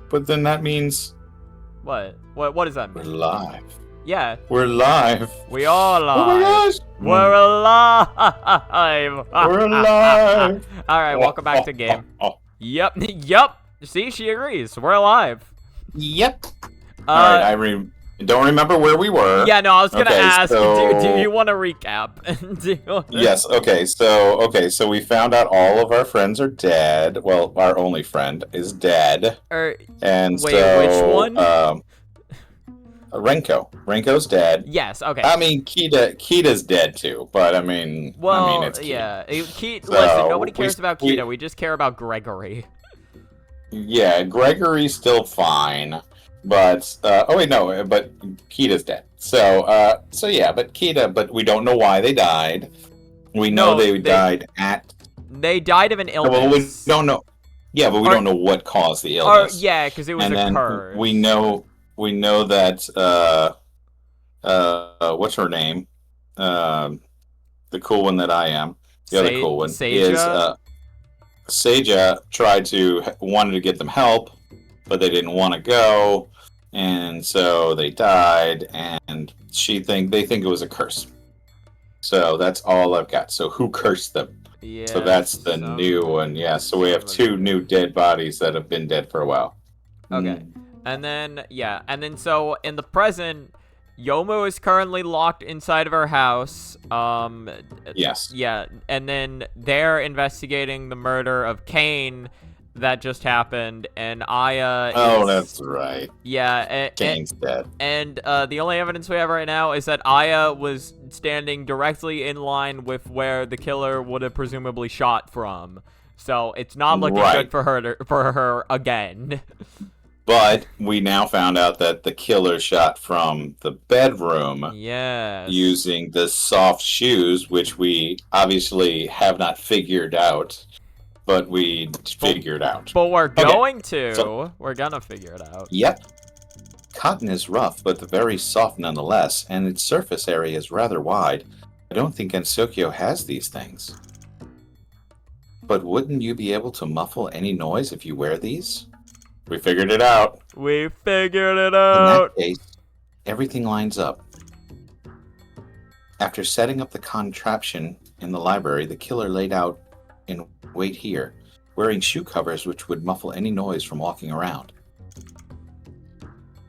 but then that means What? What does that we're mean? live. Yeah. We're live. We are live. Oh my gosh. We're alive. We're alive. Alright, welcome back to game. Yep. Yep. See, she agrees. We're alive. Yep. Alright, I don't remember where we were. Yeah, no, I was gonna ask, so... do you want to recap? Yes, okay, so we found out all of our friends are dead. Well, our only friend is dead. And wait, so, which one? Renko. Renko's dead. Yes, okay. I mean, Kita's dead too, but I mean, it's Kita. Yeah. Listen, So, nobody cares about Kita. We just care about Gregory. Yeah, Gregory's still fine, but oh wait, no, but Kita's dead. So yeah, but we don't know why they died. We know they died at. They died of an illness. Well, we don't know. Yeah, but we don't know what caused the illness. Yeah, because it was a curse. We know that what's her name? The cool one that I am. The other cool one is Seija wanted to get them help, but they didn't want to go, and so they died. And they think it was a curse. So that's all I've got. So who cursed them? Yeah. So that's the new one. Yeah. So we have 2 new dead bodies that have been dead for a while. Okay. And then so in the present, Yomo is currently locked inside of her house. Yes. Yeah, and then they're investigating the murder of Keine that just happened, and Aya that's right. Yeah, Kaine's dead. And the only evidence we have right now is that Aya was standing directly in line with where the killer would have presumably shot from. So it's not looking good for her again. But we now found out that the killer shot from the bedroom. Yes. Using the soft shoes, which we obviously have not figured out, but we figured out. But we're going to. So, we're gonna figure it out. Yep. Cotton is rough, but very soft nonetheless, and its surface area is rather wide. I don't think Ensokyo has these things. But wouldn't you be able to muffle any noise if you wear these? We figured it out. We figured it out. In that case, everything lines up. After setting up the contraption in the library, the killer laid out in wait here, wearing shoe covers which would muffle any noise from walking around.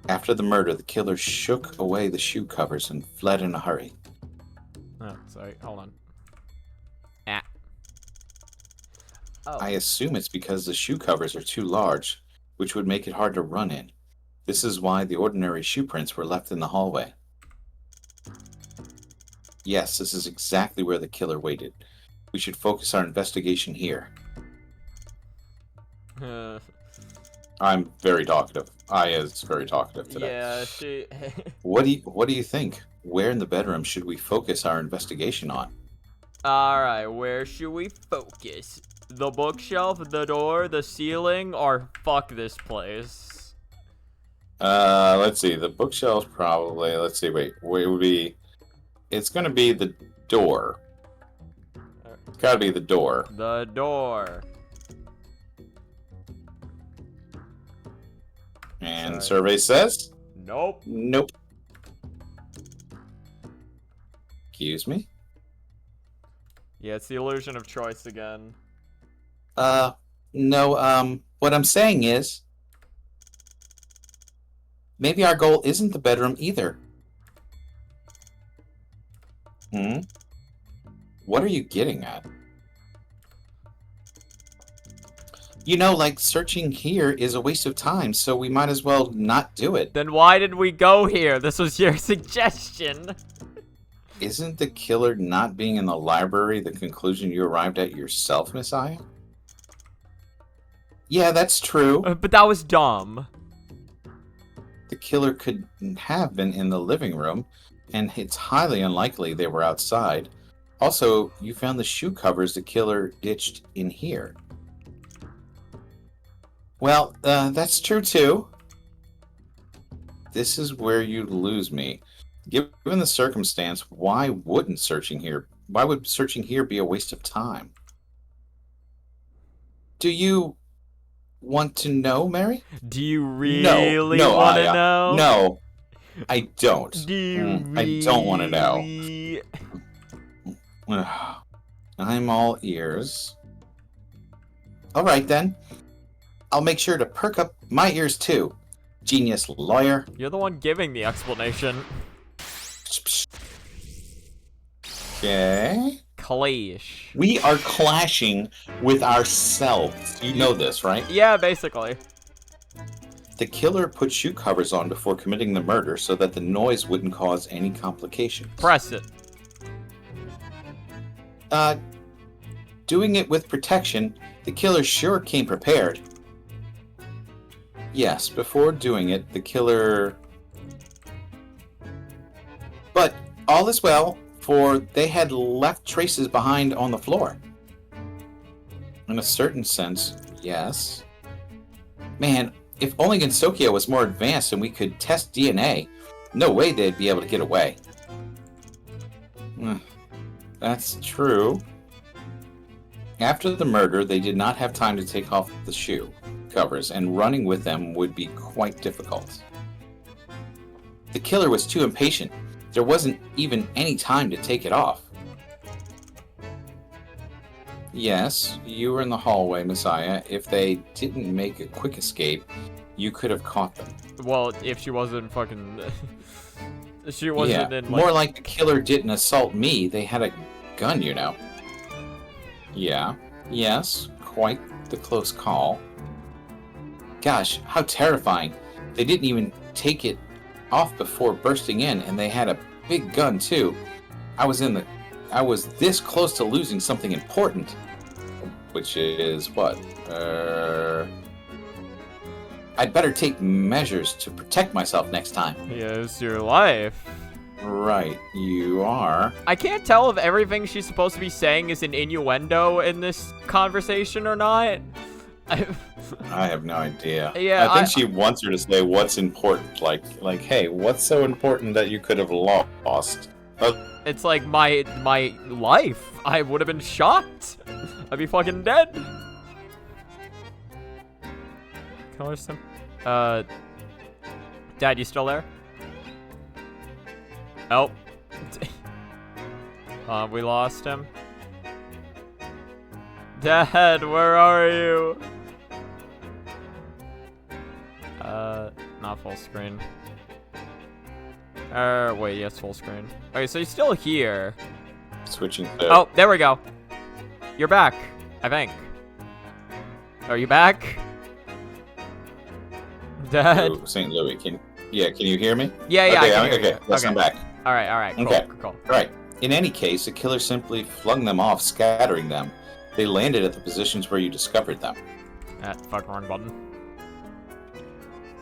After the murder, the killer shook away the shoe covers and fled in a hurry. Oh, sorry. Hold on. Oh. I assume it's because the shoe covers are too large, which would make it hard to run in. This is why the ordinary shoe prints were left in the hallway. Yes, this is exactly where the killer waited. We should focus our investigation here. I'm very talkative. Aya's very talkative today. Yeah, she... What do you think? Where in the bedroom should we focus our investigation on? Alright, where should we focus? The bookshelf, the door, the ceiling, or fuck this place? Let's see. The bookshelf probably. Let's see. Wait. It would be. It's gonna be the door. It's gotta be the door. The door. And the survey says? Nope. Nope. Excuse me? Yeah, it's the illusion of choice again. No, what I'm saying is, maybe our goal isn't the bedroom either. What are you getting at? You know, like, searching here is a waste of time, so we might as well not do it. Then why did we go here? This was your suggestion. Isn't the killer not being in the library the conclusion you arrived at yourself, Miss Aya? Yeah, that's true. But that was dumb. The killer could have been in the living room, and it's highly unlikely they were outside. Also, you found the shoe covers the killer ditched in here. Well, that's true too. This is where you lose me. Given the circumstance, why would searching here be a waste of time? Do you want to know, Mary? Do you really want to know? No, I don't. Do you I don't want to know. I'm all ears. All right, then. I'll make sure to perk up my ears, too. Genius lawyer. You're the one giving the explanation. Okay. Clash. We are clashing with ourselves. You know this, right? Yeah, basically. The killer put shoe covers on before committing the murder so that the noise wouldn't cause any complications. Press it. Doing it with protection, the killer sure came prepared. Yes, before doing it, the killer... But all is well, for they had left traces behind on the floor. In a certain sense, yes. Man, if only Gensokia was more advanced and we could test DNA, no way they'd be able to get away. That's true. After the murder, they did not have time to take off the shoe covers, and running with them would be quite difficult. The killer was too impatient. There wasn't even any time to take it off. Yes, you were in the hallway, Messiah. If they didn't make a quick escape, you could have caught them. Well, if she wasn't fucking... she wasn't in, like... More like the killer didn't assault me. They had a gun, you know. Yeah. Yes, quite the close call. Gosh, how terrifying. They didn't even take it off before bursting in, and they had a big gun, too. I was this close to losing something important. Which is what? I'd better take measures to protect myself next time. Yes, your life. Right, you are. I can't tell if everything she's supposed to be saying is an innuendo in this conversation or not. I have no idea. Yeah, I think she wants her to say what's important. Like, hey, what's so important that you could have lost? It's like my life. I would have been shocked. I'd be fucking dead. Color sim. Dad, you still there? Oh. We lost him. Dad, where are you? Not full screen. Wait, yes, full screen. Okay, so he's still here. Switching to... Oh, there we go. You're back, I think. Are you back? Dad? St. Louis, can you hear me? Yeah, okay, I can hear okay. You. Yes, I'm back. Alright, cool, okay. Cool. Right. In any case, the killer simply flung them off, scattering them. They landed at the positions where you discovered them. Fuck, wrong button.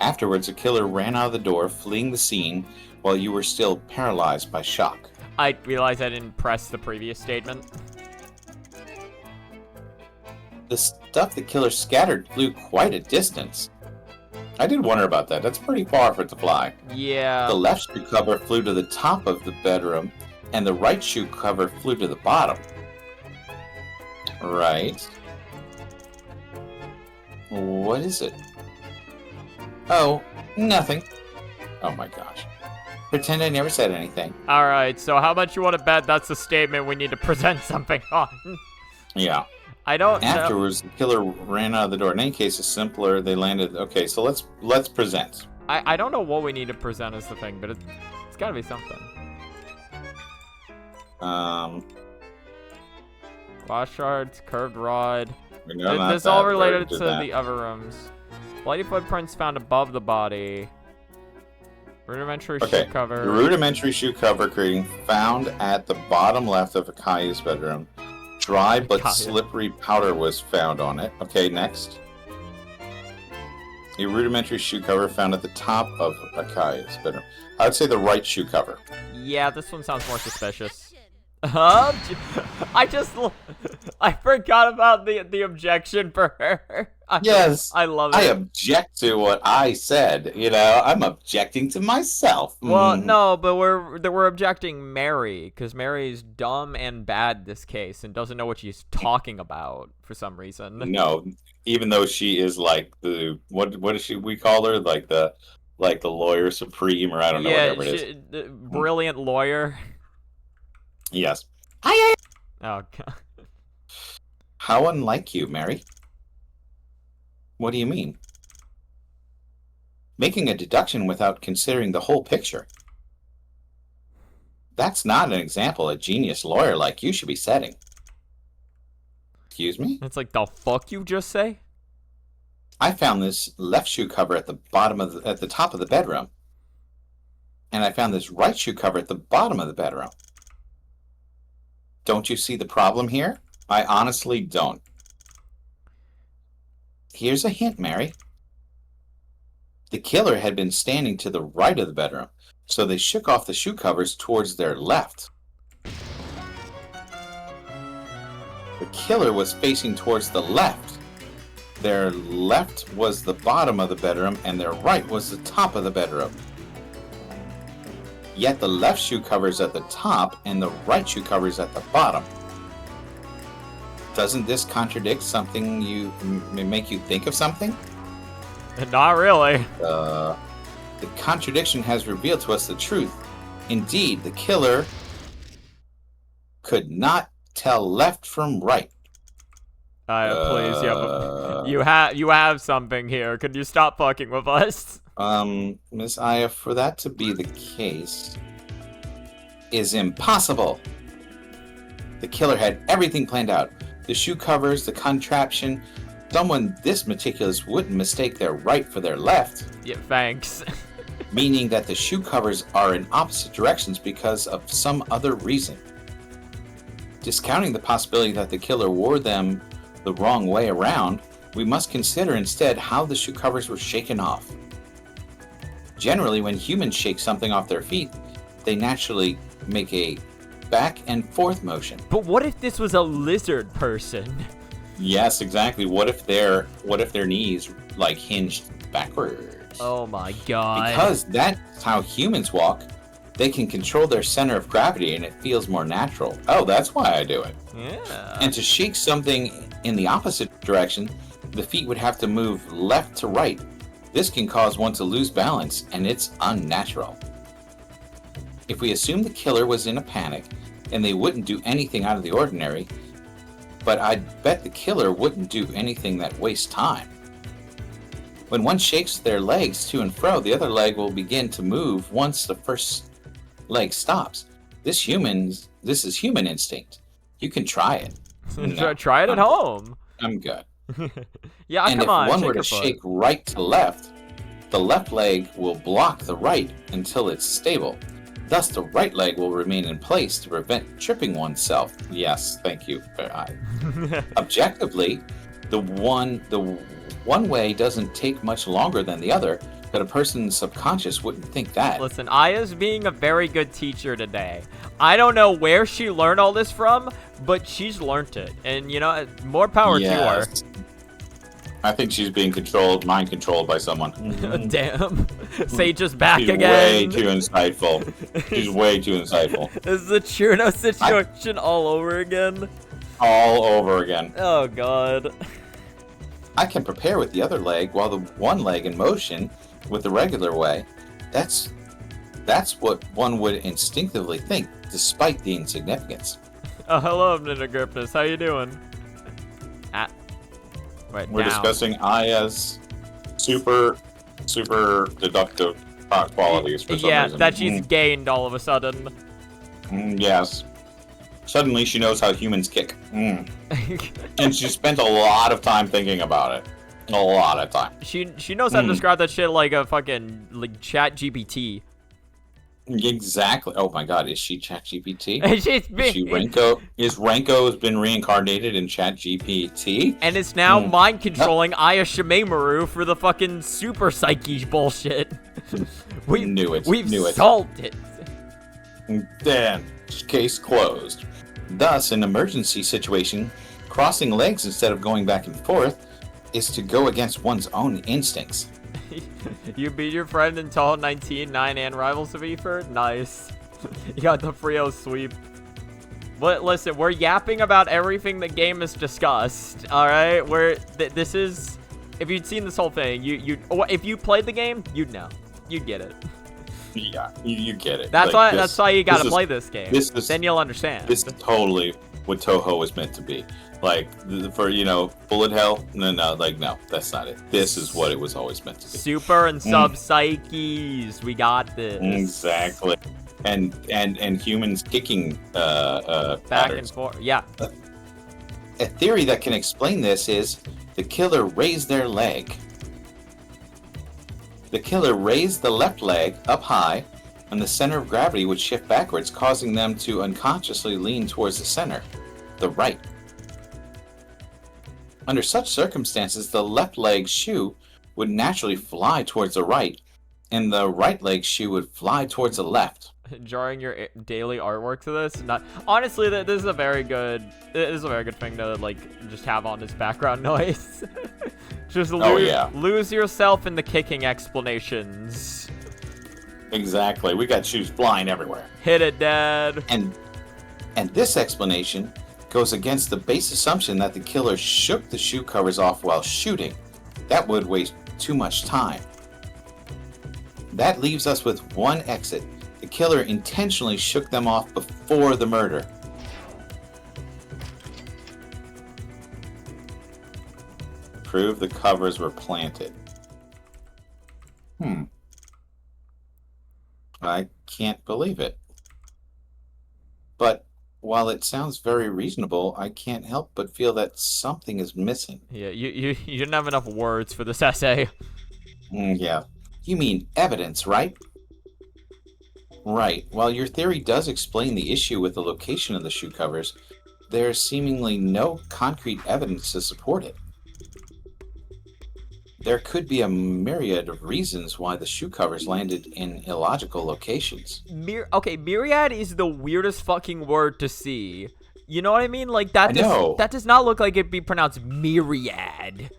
Afterwards, the killer ran out of the door, fleeing the scene, while you were still paralyzed by shock. I realized I didn't press the previous statement. The stuff the killer scattered flew quite a distance. I did wonder about that. That's pretty far for it to fly. Yeah. The left shoe cover flew to the top of the bedroom, and the right shoe cover flew to the bottom. Right. What is it? Oh, nothing. Oh my gosh. Pretend I never said anything. Alright, so how much you want to bet that's a statement we need to present something on? Yeah. I don't know. Afterwards, the killer ran out of the door. In any case, it's simpler. They landed... Okay, so let's present. I don't know what we need to present as the thing, but it's gotta be something. Glass shards, curved rod. This all related to the other rooms. Bloody footprints found above the body. Rudimentary shoe cover. The rudimentary shoe cover creating found at the bottom left of Akaya's bedroom. Dry but slippery powder was found on it. Okay, next. A rudimentary shoe cover found at the top of Akaya's bedroom. I would say the right shoe cover. Yeah, this one sounds more suspicious. I forgot about the objection for her. Yes. I love it. I object to what I said. You know, I'm objecting to myself. Well, no, but we're objecting Mary, because Mary's dumb and bad this case and doesn't know what she's talking about for some reason. No, even though she is like the what is we call her, like the lawyer supreme, or I don't know, whatever it is. Brilliant lawyer. Yes. Oh God. How unlike you, Mary. What do you mean? Making a deduction without considering the whole picture. That's not an example a genius lawyer like you should be setting. Excuse me? It's like, the fuck you just say? I found this left shoe cover at the top of the bedroom. And I found this right shoe cover at the bottom of the bedroom. Don't you see the problem here? I honestly don't. Here's a hint, Mary. The killer had been standing to the right of the bedroom, so they shook off the shoe covers towards their left. The killer was facing towards the left. Their left was the bottom of the bedroom, and their right was the top of the bedroom. Yet the left shoe cover's at the top, and the right shoe cover's at the bottom. Doesn't this contradict something make you think of something? Not really. The contradiction has revealed to us the truth. Indeed, the killer could not tell left from right. Please, you have something here. Could you stop fucking with us? Miss Aya, for that to be the case is impossible. The killer had everything planned out. The shoe covers, the contraption. Someone this meticulous wouldn't mistake their right for their left. Yeah, thanks. Meaning that the shoe covers are in opposite directions because of some other reason. Discounting the possibility that the killer wore them the wrong way around, we must consider instead how the shoe covers were shaken off. Generally, when humans shake something off their feet, they naturally make a back and forth motion. But what if this was a lizard person? Yes, exactly. What if their knees like hinged backwards? Oh my God. Because that's how humans walk. They can control their center of gravity and it feels more natural. Oh, that's why I do it. Yeah. And to shake something in the opposite direction, the feet would have to move left to right. This can cause one to lose balance, and it's unnatural. If we assume the killer was in a panic and they wouldn't do anything out of the ordinary, but I'd bet the killer wouldn't do anything that wastes time. When one shakes their legs to and fro, the other leg will begin to move once the first leg stops. This is human instinct. You can try it. No, try it at home. I'm good. Yeah, and come on. if one were to shake right to left, the left leg will block the right until it's stable. Thus, the right leg will remain in place to prevent tripping oneself. Yes, thank you. Objectively, the one way doesn't take much longer than the other, but a person's subconscious wouldn't think that. Listen, Aya's being a very good teacher today. I don't know where she learned all this from, but she's learned it. And, you know, more power to her. I think she's being mind controlled by someone. Damn. Sage is back She's again. Way too insightful. She's way too insightful. This is the Churno situation all over again. All over again. Oh, God. I can prepare with the other leg while the one leg in motion with the regular way. That's what one would instinctively think, despite the insignificance. Oh, hello, Ninja Grippus. How you doing? We're discussing Aya's super deductive qualities for some reason. That she's gained all of a sudden. Yes. Suddenly she knows how humans kick. And she spent a lot of time thinking about it. A lot of time. She knows how to describe that shit like a fucking chat GPT. Exactly. Oh my God, is she Chat GPT? Is she Renko? Is Renko has been reincarnated in Chat GPT? And it's now mind controlling Aya Shimemaru for the fucking super psyche bullshit. We knew it. We've solved it. Then, case closed. Thus, in an emergency situation, crossing legs instead of going back and forth is to go against one's own instincts. You beat your friend in Tall 19, 9 and Rivals of Eford? Nice. You got the Frio sweep. But listen, we're yapping about everything the game has discussed, alright? This is... If you'd seen this whole thing, if you played the game, you'd know. You'd get it. Yeah, you get it. That's why you gotta play this game. Then you'll understand. This is totally what Touhou was meant to be. Like, for, bullet hell? No, that's not it. This is what it was always meant to be. Super and sub psyches. We got this. Exactly. And humans kicking back patterns. and forth. Yeah. A theory that can explain this is the killer raised their leg. The killer raised the left leg up high, and the center of gravity would shift backwards, causing them to unconsciously lean towards the center, the right. Under such circumstances, the left leg shoe would naturally fly towards the right, and the right leg shoe would fly towards the left. Drawing your daily artwork to this, honestly, this is a very good. This is a very good thing to just have on as background noise. Just lose yourself in the kicking explanations. Exactly. We got shoes flying everywhere. Hit it, Dad. And this explanation goes against the base assumption that the killer shook the shoe covers off while shooting. That would waste too much time. That leaves us with one exit. The killer intentionally shook them off before the murder. Prove the covers were planted. I can't believe it. But while it sounds very reasonable, I can't help but feel that something is missing. Yeah, you didn't have enough words for this essay. Yeah. You mean evidence, right? Right. While your theory does explain the issue with the location of the shoe covers, there's seemingly no concrete evidence to support it. There could be a myriad of reasons why the shoe covers landed in illogical locations. Myriad is the weirdest fucking word to see. You know what I mean? Like, that does not look like it'd be pronounced myriad.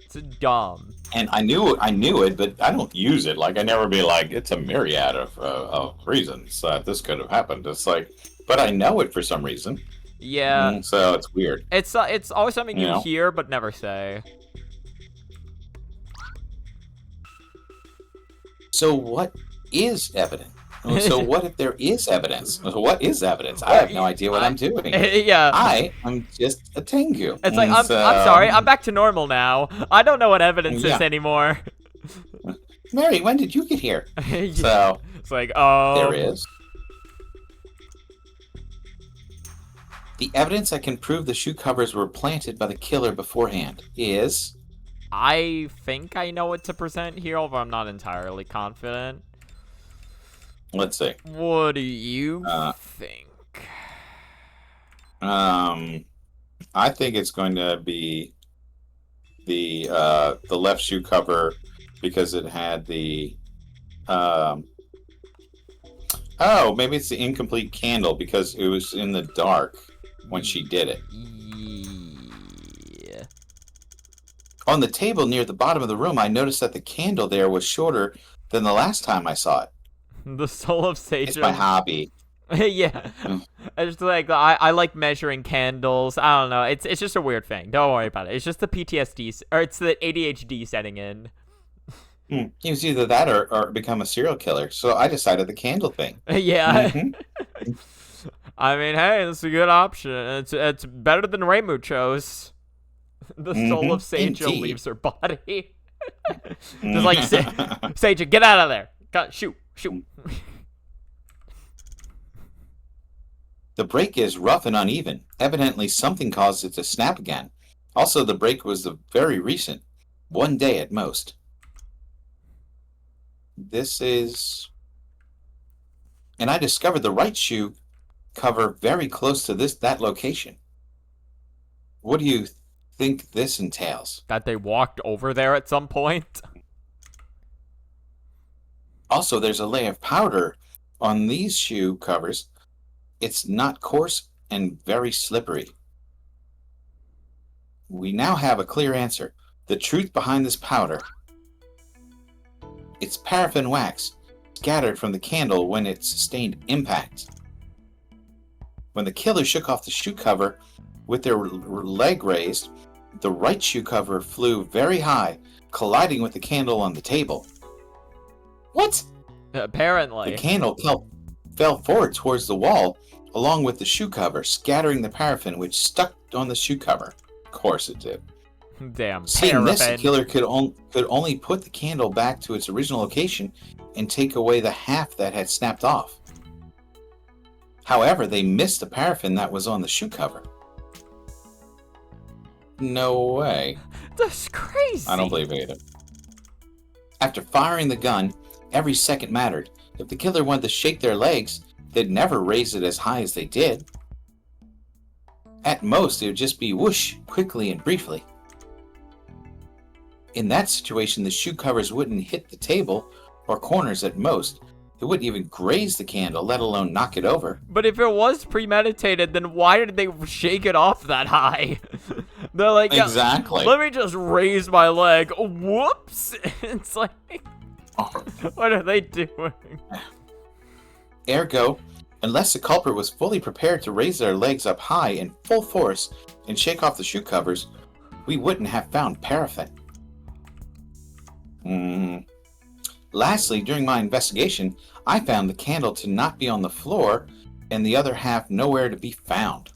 It's dumb. And I knew it, but I don't use it. Like, I never be like, it's a myriad of reasons that this could have happened. It's like, but I know it for some reason. Yeah. So it's weird. It's always something you hear but never say. So what is evidence? So what if there is evidence? What is evidence? I have no idea what I'm doing. Yeah. I am just a Tengu. It's like, I'm sorry, I'm back to normal now. I don't know what evidence is anymore. Mary, when did you get here? Yeah. So it's like, oh. There is. The evidence that can prove the shoe covers were planted by the killer beforehand is... I think I know what to present here, although I'm not entirely confident. Let's see. What do you think? I think it's going to be the left shoe cover because it had the oh, maybe it's the incomplete candle because it was in the dark when she did it. Yeah. On the table near the bottom of the room, I noticed that the candle there was shorter than the last time I saw it. The soul of Sage. It's my hobby. Yeah. I just I like measuring candles. I don't know. It's just a weird thing. Don't worry about it. It's just the PTSD or it's the ADHD setting in. It was either that or become a serial killer. So I decided the candle thing. Yeah. Mm-hmm. I mean, hey, that's a good option. It's better than Raymu chose. The soul of Sage leaves her body. Just like Sage, get out of there. Shoot. The break is rough and uneven. Evidently, something caused it to snap again. Also, the break was very recent. 1 day at most. And I discovered the right shoe cover very close to that location. What do you think this entails? That they walked over there at some point? Also, there's a layer of powder on these shoe covers. It's not coarse and very slippery. We now have a clear answer. The truth behind this powder. It's paraffin wax, scattered from the candle when it sustained impact. When the killer shook off the shoe cover with their leg raised, the right shoe cover flew very high, colliding with the candle on the table. What? Apparently. The candle fell forward towards the wall, along with the shoe cover, scattering the paraffin which stuck on the shoe cover. Of course it did. Damn, Seeing this, the killer could only put the candle back to its original location and take away the half that had snapped off. However, they missed the paraffin that was on the shoe cover. No way. That's crazy. I don't believe it either. After firing the gun, every second mattered. If the killer wanted to shake their legs, they'd never raise it as high as they did. At most, it would just be whoosh, quickly and briefly. In that situation, the shoe covers wouldn't hit the table or corners at most. It wouldn't even graze the candle, let alone knock it over. But if it was premeditated, then why did they shake it off that high? They're like, yeah, exactly. Let me just raise my leg. Whoops! It's like, what are they doing? Ergo, unless the culprit was fully prepared to raise their legs up high in full force and shake off the shoe covers, we wouldn't have found paraffin. Lastly, during my investigation, I found the candle to not be on the floor and the other half nowhere to be found.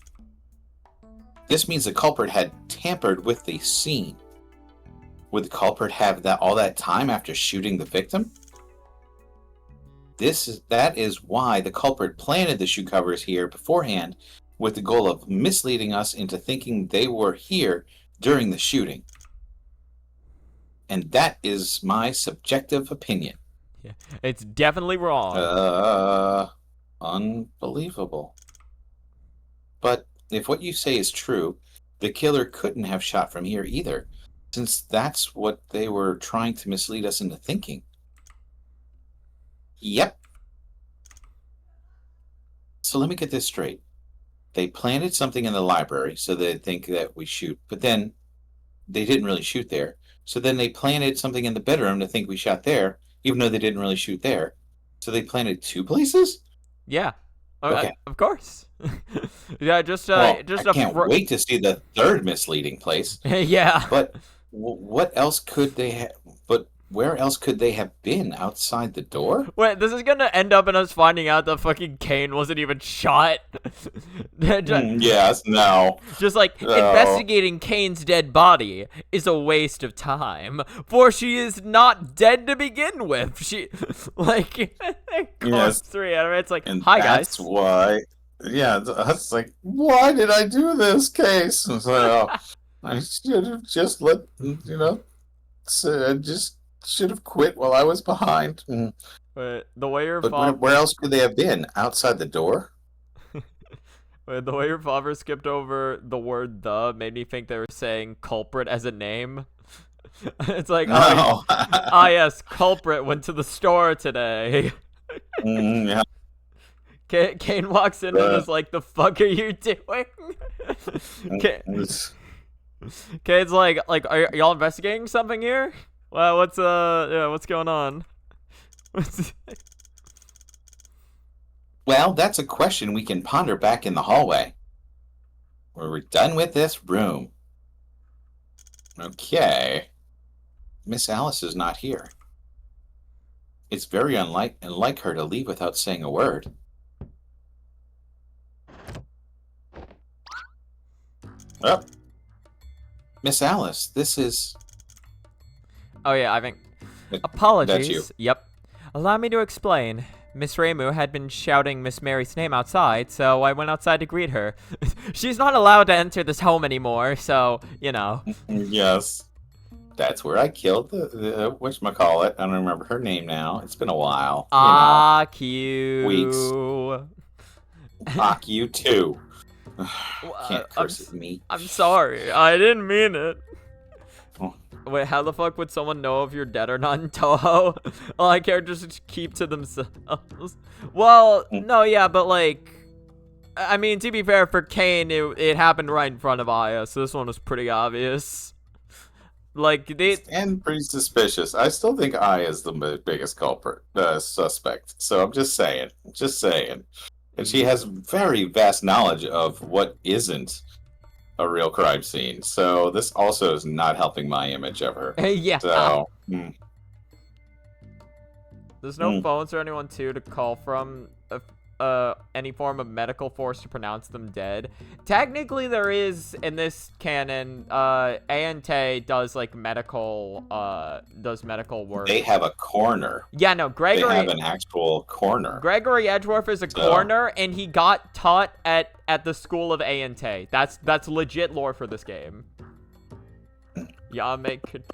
This means the culprit had tampered with the scene. Would the culprit have all that time after shooting the victim? That is why the culprit planted the shoe covers here beforehand with the goal of misleading us into thinking they were here during the shooting. And that is my subjective opinion. Yeah, it's definitely wrong. Unbelievable. But if what you say is true, the killer couldn't have shot from here either, since that's what they were trying to mislead us into thinking. Yep. So let me get this straight. They planted something in the library so they'd think that we shoot, but then they didn't really shoot there. So then they planted something in the bedroom to think we shot there, even though they didn't really shoot there. So they planted two places? Yeah. Okay. Of course. Yeah, I can't wait to see the third misleading place. Yeah. But what else could they have? But where else could they have been outside the door? Wait, this is gonna end up in us finding out that fucking Keine wasn't even shot. Yes, no. Just like, investigating Kane's dead body is a waste of time, for she is not dead to begin with. She, like, yes. 3 out of it. It's like, and hi guys. That's why. Yeah, it's like, why did I do this case? And so, I should have just just should have quit while I was behind. But the way your where else could they have been? Outside the door? The way your father skipped over the word "the" made me think they were saying culprit as a name. It's like, no. Yes, culprit went to the store today. Yeah. Keine walks in and is like, the fuck are you doing? Kane's like, are y'all investigating something here? Well, what's going on? Well, that's a question we can ponder back in the hallway. We're done with this room. Okay. Miss Alice is not here. It's very unlike her to leave without saying a word. Oh. Miss Alice, this is... Oh yeah, I think... Apologies. That's you. Yep. Allow me to explain. Miss Reimu had been shouting Miss Mary's name outside, so I went outside to greet her. She's not allowed to enter this home anymore, so, you know. Yes. That's where I killed the whatchamacallit. I don't remember her name now. It's been a while. Cute. Weeks. Fuck you too. Can't curse at me. I'm sorry. I didn't mean it. Wait, how the fuck would someone know if you're dead or not in Toho? All our characters just keep to themselves. Well, no, yeah, but like, I mean, to be fair, for Keine, it happened right in front of Aya, so this one was pretty obvious. Like, they... And pretty suspicious. I still think I is the biggest culprit, suspect. So I'm just saying. Just saying. And she has very vast knowledge of what isn't a real crime scene. So this also is not helping my image of her. Yeah. So... There's no phones or anyone, too, to call from any form of medical force to pronounce them dead. Technically, there is, in this canon, Ante does, like, medical work. They have a coroner. Yeah, no, Gregory... They have an actual coroner. Gregory Edgeworth is a coroner, and he got taught at the school of Ante. That's legit lore for this game. Yame could...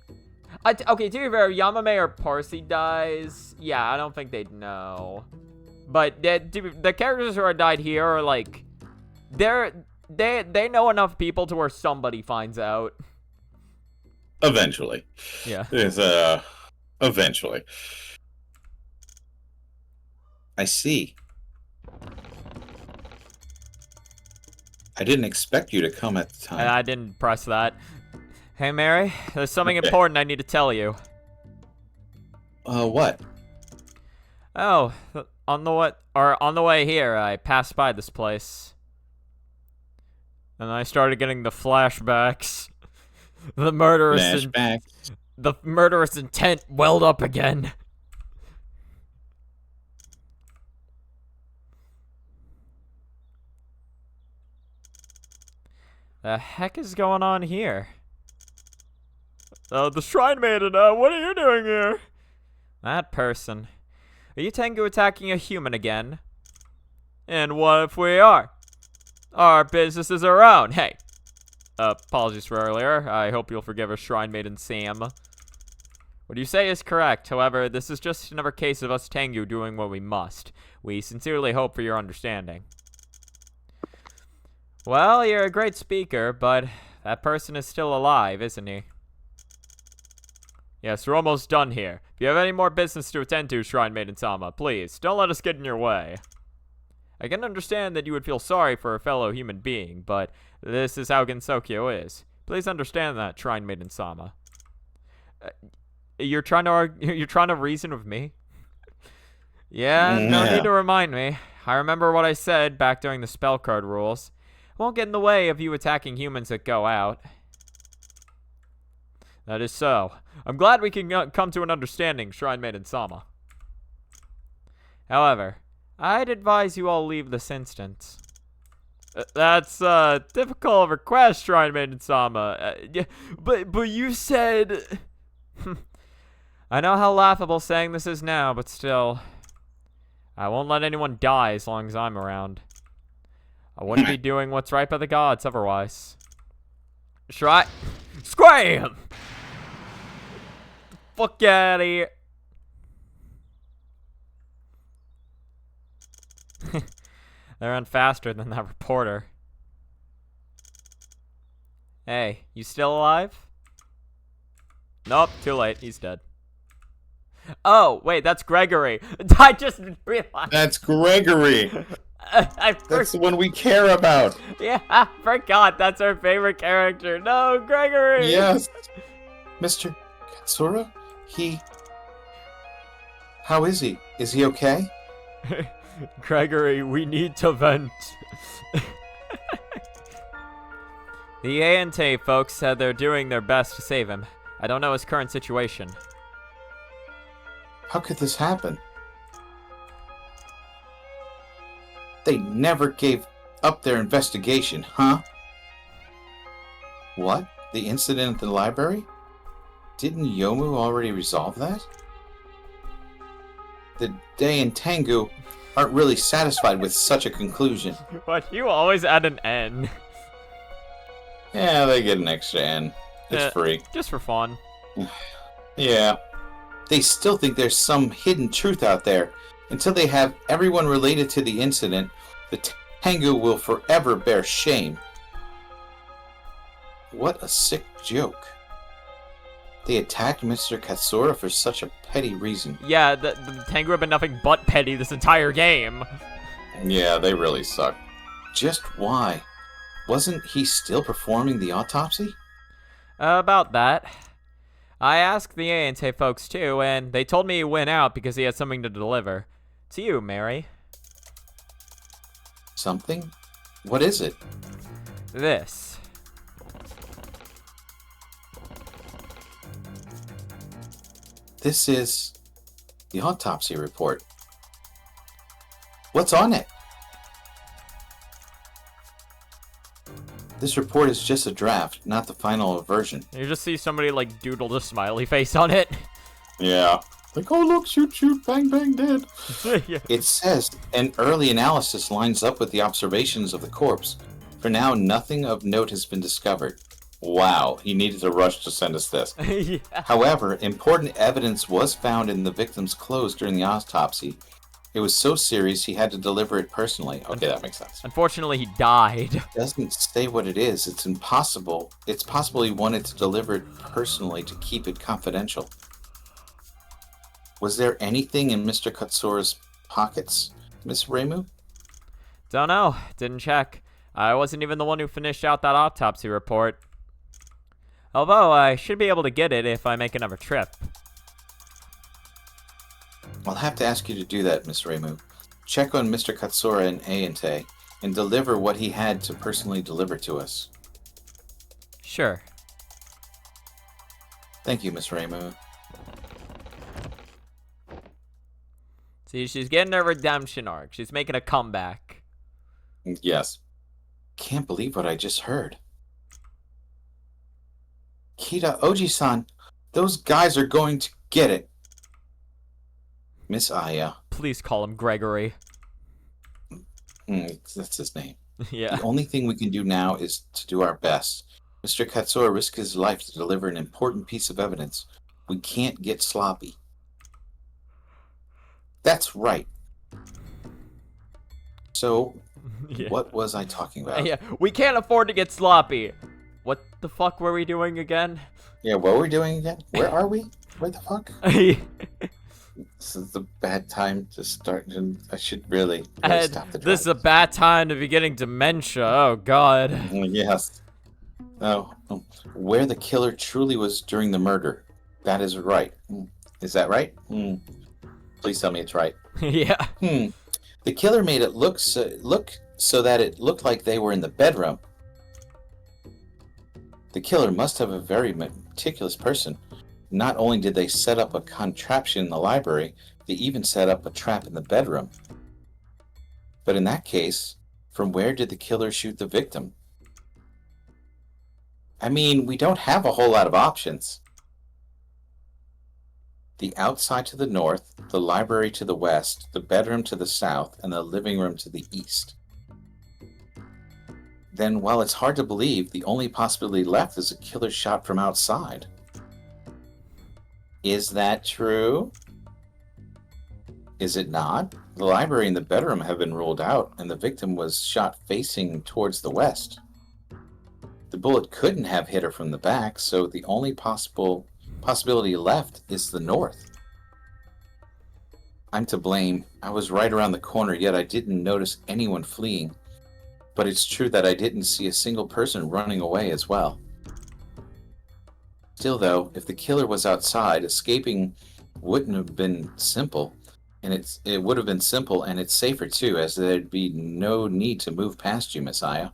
okay, to be fair, Yamame or Parsi dies. Yeah, I don't think they'd know. But the characters who are died here are like, they know enough people to where somebody finds out. Eventually. Yeah. Eventually. I see. I didn't expect you to come at the time. And I didn't press that. Hey, Mary, there's something important I need to tell you. What? Oh, on the way here, I passed by this place. And I started getting the flashbacks. The murderous intent welled up again. The heck is going on here? The Shrine Maiden, what are you doing here? That person. Are you Tengu attacking a human again? And what if we are? Our business is our own. Hey. Apologies for earlier. I hope you'll forgive us, Shrine Maiden Sam. What you say is correct. However, this is just another case of us Tengu doing what we must. We sincerely hope for your understanding. Well, you're a great speaker, but that person is still alive, isn't he? Yes, we're almost done here. If you have any more business to attend to, Shrine Maiden Sama, please, don't let us get in your way. I can understand that you would feel sorry for a fellow human being, but this is how Gensokyo is. Please understand that, Shrine Maiden Sama. You're trying to reason with me? Yeah, no need to remind me. I remember what I said back during the spell card rules. I won't get in the way of you attacking humans that go out. That is so. I'm glad we can come to an understanding, Shrine Maiden Sama. However, I'd advise you all leave this instance. That's a difficult request, Shrine Maiden Sama. But you said... I know how laughable saying this is now, but still. I won't let anyone die as long as I'm around. I wouldn't be doing what's right by the gods otherwise. Scram! Fuck out of here. They run faster than that reporter. Hey, you still alive? Nope, too late. He's dead. Oh, wait, that's Gregory. I just realized. That's Gregory. That's the one we care about. Yeah, I forgot. That's our favorite character. No, Gregory. Yes. Mr. Katsura? How is he? Is he okay? Gregory, we need to vent. The Ante folks said they're doing their best to save him. I don't know his current situation. How could this happen? They never gave up their investigation, huh? What? The incident at the library? Didn't Yomu already resolve that? The Day and Tengu aren't really satisfied with such a conclusion. But you always add an N. Yeah, they get an extra N. It's free. Just for fun. Yeah. They still think there's some hidden truth out there. Until they have everyone related to the incident, the Tengu will forever bear shame. What a sick joke. They attacked Mr. Katsura for such a petty reason. Yeah, the Tengu have been nothing but petty this entire game. Yeah, they really suck. Just why? Wasn't he still performing the autopsy? About that. I asked the A&T folks too, and they told me he went out because he had something to deliver. To you, Mary. Something? What is it? This. This is the autopsy report. What's on it? This report is just a draft, not the final version. You just see somebody, like, doodled a smiley face on it. Yeah. Like, oh, look, shoot, shoot, bang, bang, dead. Yeah. It says an early analysis lines up with the observations of the corpse. For now, nothing of note has been discovered. Wow, he needed to rush to send us this. Yeah. However, important evidence was found in the victim's clothes during the autopsy. It was so serious he had to deliver it personally. Okay, that makes sense. Unfortunately, he died. It doesn't say what it is. It's impossible. It's possible he wanted to deliver it personally to keep it confidential. Was there anything in Mr. Katsura's pockets, Miss Reimu? Don't know. Didn't check. I wasn't even the one who finished out that autopsy report. Although, I should be able to get it if I make another trip. I'll have to ask you to do that, Miss Reimu. Check on Mr. Katsura and Ayante, and deliver what he had to personally deliver to us. Sure. Thank you, Miss Reimu. See, she's getting her redemption arc. She's making a comeback. Yes. Can't believe what I just heard. Kita Oji-san, those guys are going to get it. Miss Aya. Please call him Gregory. That's his name. Yeah. The only thing we can do now is to do our best. Mr. Katsura risked his life to deliver an important piece of evidence. We can't get sloppy. That's right. So, Yeah. What was I talking about? Yeah, we can't afford to get sloppy. What the fuck were we doing again? Yeah, what were we doing again? Where are we? Where the fuck? This is the bad time to start, and I should really stop the This is a bad time to be getting dementia. Oh, God. Yes. Oh, where the killer truly was during the murder. That is right. Is that right? Please tell me it's right. Yeah. The killer made it look so that it looked like they were in the bedroom. The killer must have a very meticulous person. Not only did they set up a contraption in the library, they even set up a trap in the bedroom. But in that case, from where did the killer shoot the victim? I mean, we don't have a whole lot of options. The outside to the north, the library to the west, the bedroom to the south, and the living room to the east. Then, while it's hard to believe, the only possibility left is a killer shot from outside. Is that true? Is it not? The library and the bedroom have been ruled out, and the victim was shot facing towards the west. The bullet couldn't have hit her from the back, so the only possibility left is the north. I'm to blame. I was right around the corner, yet I didn't notice anyone fleeing. But it's true that I didn't see a single person running away as well. Still, though, if the killer was outside, escaping wouldn't have been simple, and it would have been simple, and it's safer too, as there'd be no need to move past you, Miss Aya.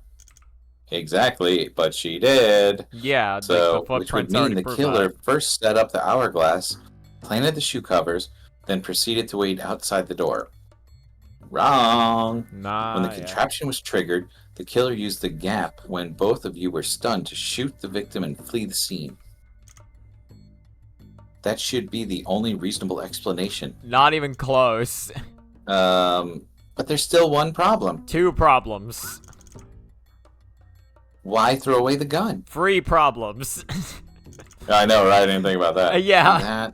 Exactly, but she did. Yeah, so which would mean the killer first set up the hourglass, planted the shoe covers, then proceeded to wait outside the door. Wrong. When the contraption was triggered, the killer used the gap when both of you were stunned to shoot the victim and flee the scene. That should be the only reasonable explanation. Not even close. But there's still one problem. Two problems. Why throw away the gun? 3 problems. I know, right? I didn't think about that. Yeah.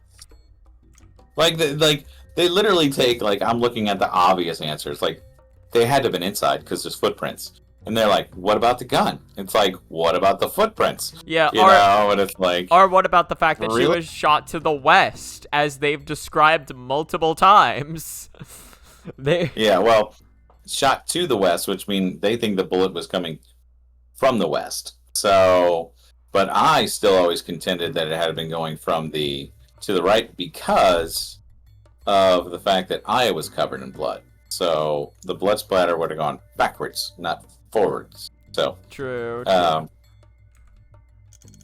They literally take, I'm looking at the obvious answers. They had to have been inside because there's footprints. And they're like, what about the gun? It's like, what about the footprints? Yeah, and it's like... Or what about the fact that she was shot to the west, as they've described multiple times? Yeah, well, shot to the west, which means they think the bullet was coming from the west. So, But I still always contended that it had been going from to the right because of the fact that Aya was covered in blood. So the blood splatter would have gone backwards, not forwards. So true.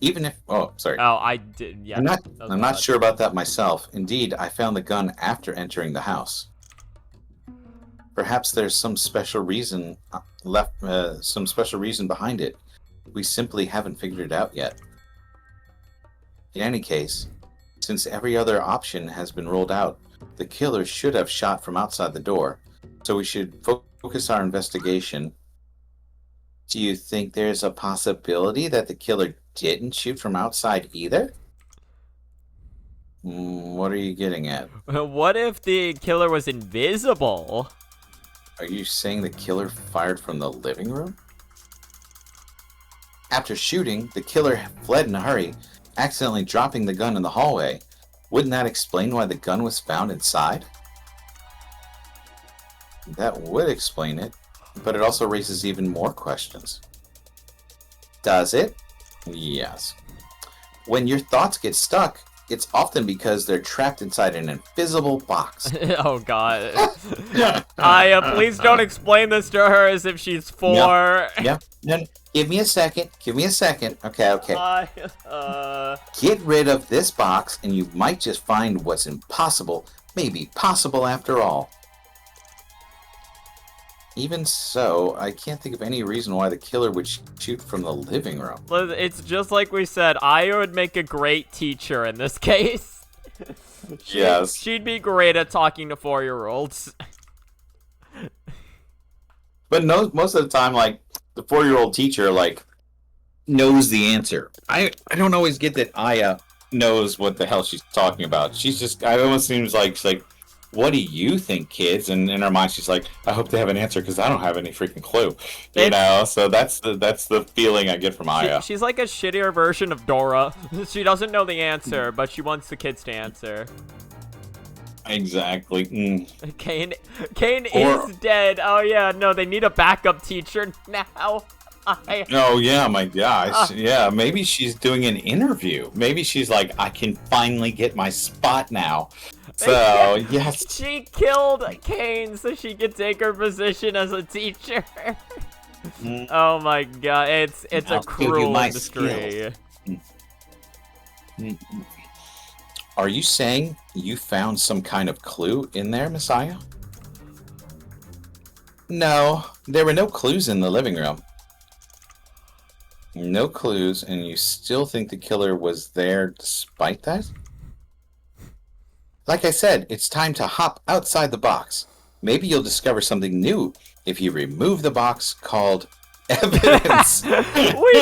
Even if sorry. Oh, I did. Yeah. I'm not sure about that myself. Indeed, I found the gun after entering the house. Perhaps there's some special reason some special reason behind it. We simply haven't figured it out yet. In any case, since every other option has been ruled out, the killer should have shot from outside the door, so we should focus our investigation. Do you think there's a possibility that the killer didn't shoot from outside either? What are you getting at? What if the killer was invisible? Are you saying the killer fired from the living room? After shooting, the killer fled in a hurry, accidentally dropping the gun in the hallway. Wouldn't that explain why the gun was found inside? That would explain it, but it also raises even more questions. Does it? Yes. When your thoughts get stuck, it's often because they're trapped inside an invisible box. Oh, God. Aya, please don't explain this to her as if she's 4. Yep. No, give me a second. Okay. Get rid of this box, and you might just find what's impossible may be possible after all. Even so, I can't think of any reason why the killer would shoot from the living room. It's just like we said, Aya would make a great teacher in this case. Yes. She'd be great at talking to 4-year-olds. But no, most of the time, like, the 4-year-old teacher, like, knows the answer. I don't always get that Aya knows what the hell she's talking about. It almost seems like she's like, what do you think, kids? And in her mind, she's like, I hope they have an answer because I don't have any freaking clue. You know, so that's the feeling I get from Aya. She's like a shittier version of Dora. She doesn't know the answer, but she wants the kids to answer. Exactly. Keine is dead. Oh yeah, no, they need a backup teacher now. Oh yeah, my gosh. Yeah, maybe she's doing an interview. Maybe she's like, I can finally get my spot now. So, yes. She killed Keine so she could take her position as a teacher. Oh my god, it's a cruel industry. Are you saying you found some kind of clue in there, Messiah? No, there were no clues in the living room. No clues, and you still think the killer was there despite that? Like I said, it's time to hop outside the box. Maybe you'll discover something new if you remove the box called evidence. We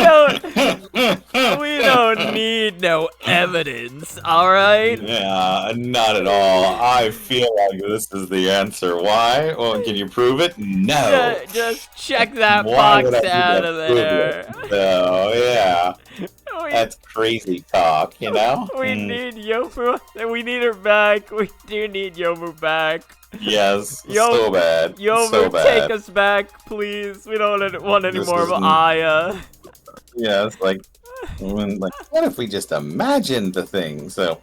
don't need no evidence, alright? Yeah, not at all. I feel like this is the answer. Why? Well, can you prove it? No. Just check that box out of there. Oh, yeah. That's crazy talk, you know? We need Yomu. We need her back. We do need Yomu back. Yes, so bad. Yomu, so bad. take us back, please. We don't want any more of Aya. Yes, like, what if we just imagined the thing? So,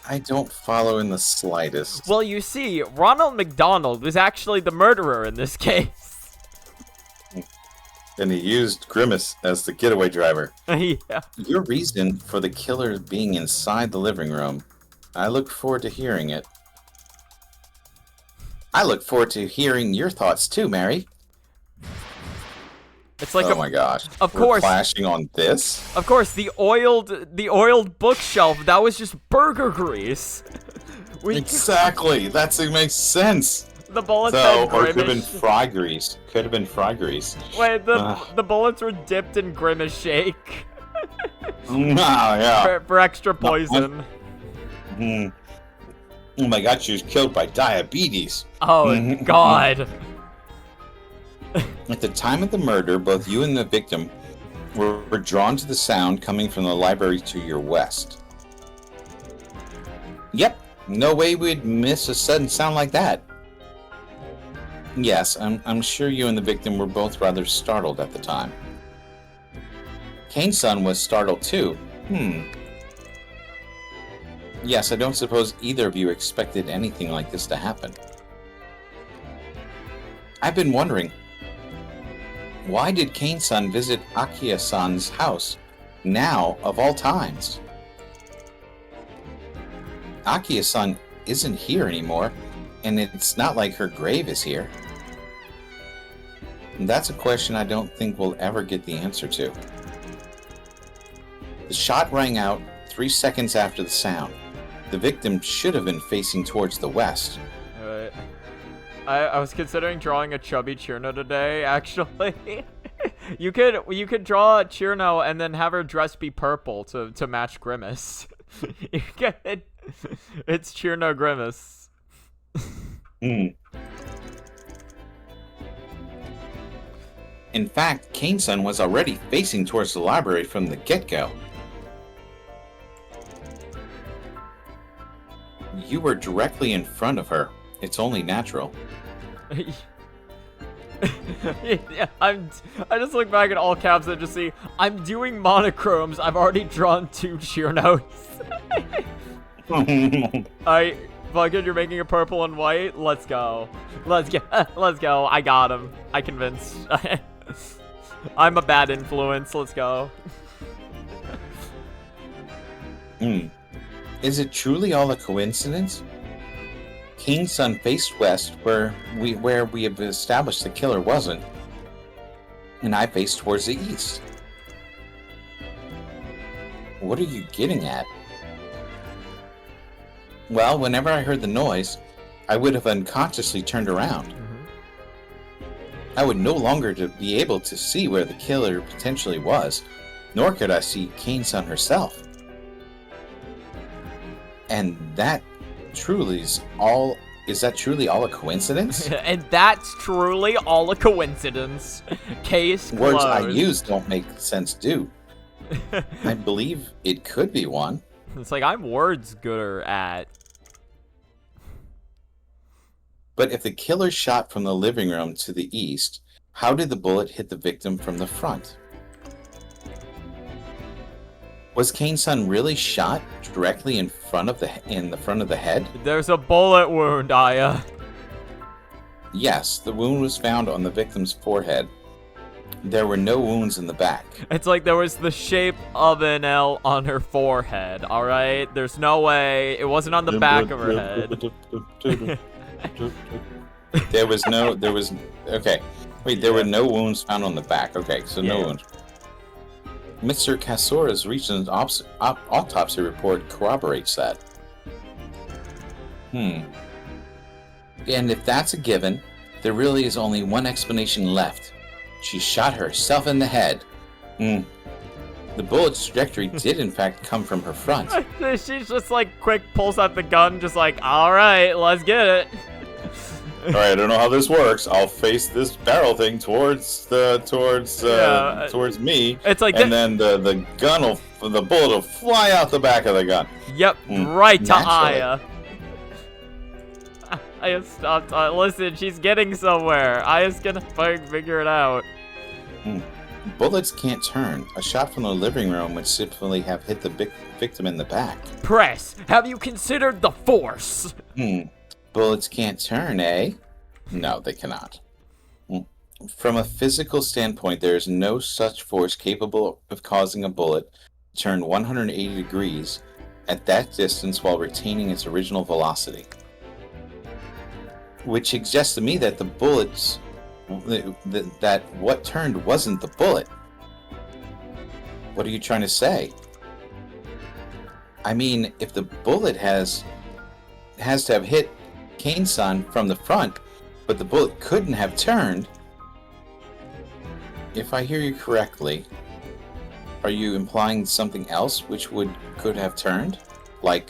I don't follow in the slightest. Well, you see, Ronald McDonald was actually the murderer in this case. And he used Grimace as the getaway driver. Yeah. Your reason for the killer being inside the living room, I look forward to hearing it. I look forward to hearing your thoughts too, Mary. It's like oh my gosh! Of course, flashing on this. Of course, the oiled bookshelf that was just burger grease. Exactly. It makes sense. The bullets had or Grimace. could have been fry grease. Could have been fry grease. Wait, the bullets were dipped in Grimace shake. Yeah. For extra poison. Oh my god, she was killed by diabetes. Oh god. At the time of the murder, both you and the victim were drawn to the sound coming from the library to your west. Yep, no way we'd miss a sudden sound like that. Yes, I'm sure you and the victim were both rather startled at the time. Kane's-san was startled too. Yes, I don't suppose either of you expected anything like this to happen. I've been wondering, why did Kane's-san visit Akiya-san's house now of all times? Akiya-san isn't here anymore, and it's not like her grave is here. And that's a question I don't think we'll ever get the answer to. The shot rang out 3 seconds after the sound. The victim should have been facing towards the west. Alright. I was considering drawing a chubby Chirno today, actually. You could draw a Chirno and then have her dress be purple to match Grimace. You get it? It's Chirno Grimace. In fact, Kane's-san was already facing towards the library from the get-go. You were directly in front of her. It's only natural. Yeah, I just look back at all caps and just see, I'm doing monochromes. I've already drawn 2 Chirnos. Fucking, you're making a purple and white? Let's go. Let's go. I got him. I convinced. I'm a bad influence. Let's go. Is it truly all a coincidence? Kane's-san faced west, where we have established the killer wasn't, and I faced towards the east. What are you getting at? Well, whenever I heard the noise, I would have unconsciously turned around. I would no longer be able to see where the killer potentially was, nor could I see Kane's-san herself. And that truly is all. Is that truly all a coincidence? And that's truly all a coincidence. Case closed. Words I use don't make sense, do. I believe it could be one. It's like I'm words gooder at. But if the killer shot from the living room to the east, how did the bullet hit the victim from the front? Was Kane's-san really shot directly in the front of the head? There's a bullet wound, Aya. Yes, the wound was found on the victim's forehead. There were no wounds in the back. It's like there was the shape of an L on her forehead, alright? There's no way. It wasn't on the back of her head. Okay. Wait, there were no wounds found on the back. Okay, so no wounds. Mr. Kasura's recent autopsy report corroborates that. And if that's a given, there really is only one explanation left. She shot herself in the head. The bullet's trajectory did in fact come from her front. She's just like quick pulls out the gun, just like, alright, let's get it. Alright, I don't know how this works. I'll face this barrel thing towards me. It's like, and then the bullet will fly out the back of the gun. Yep, right to Aya. Aya stopped. Listen, she's getting somewhere. Aya's gonna fucking figure it out. Bullets can't turn. A shot from the living room would simply have hit the victim in the back. Press, have you considered the force? Bullets can't turn, eh? No, they cannot. From a physical standpoint, there is no such force capable of causing a bullet to turn 180 degrees at that distance while retaining its original velocity. Which suggests to me that the bullets, that what turned wasn't the bullet. What are you trying to say? I mean, if the bullet has to have hit Kane's-san from the front, but the bullet couldn't have turned. If I hear you correctly, are you implying something else which could have turned? Like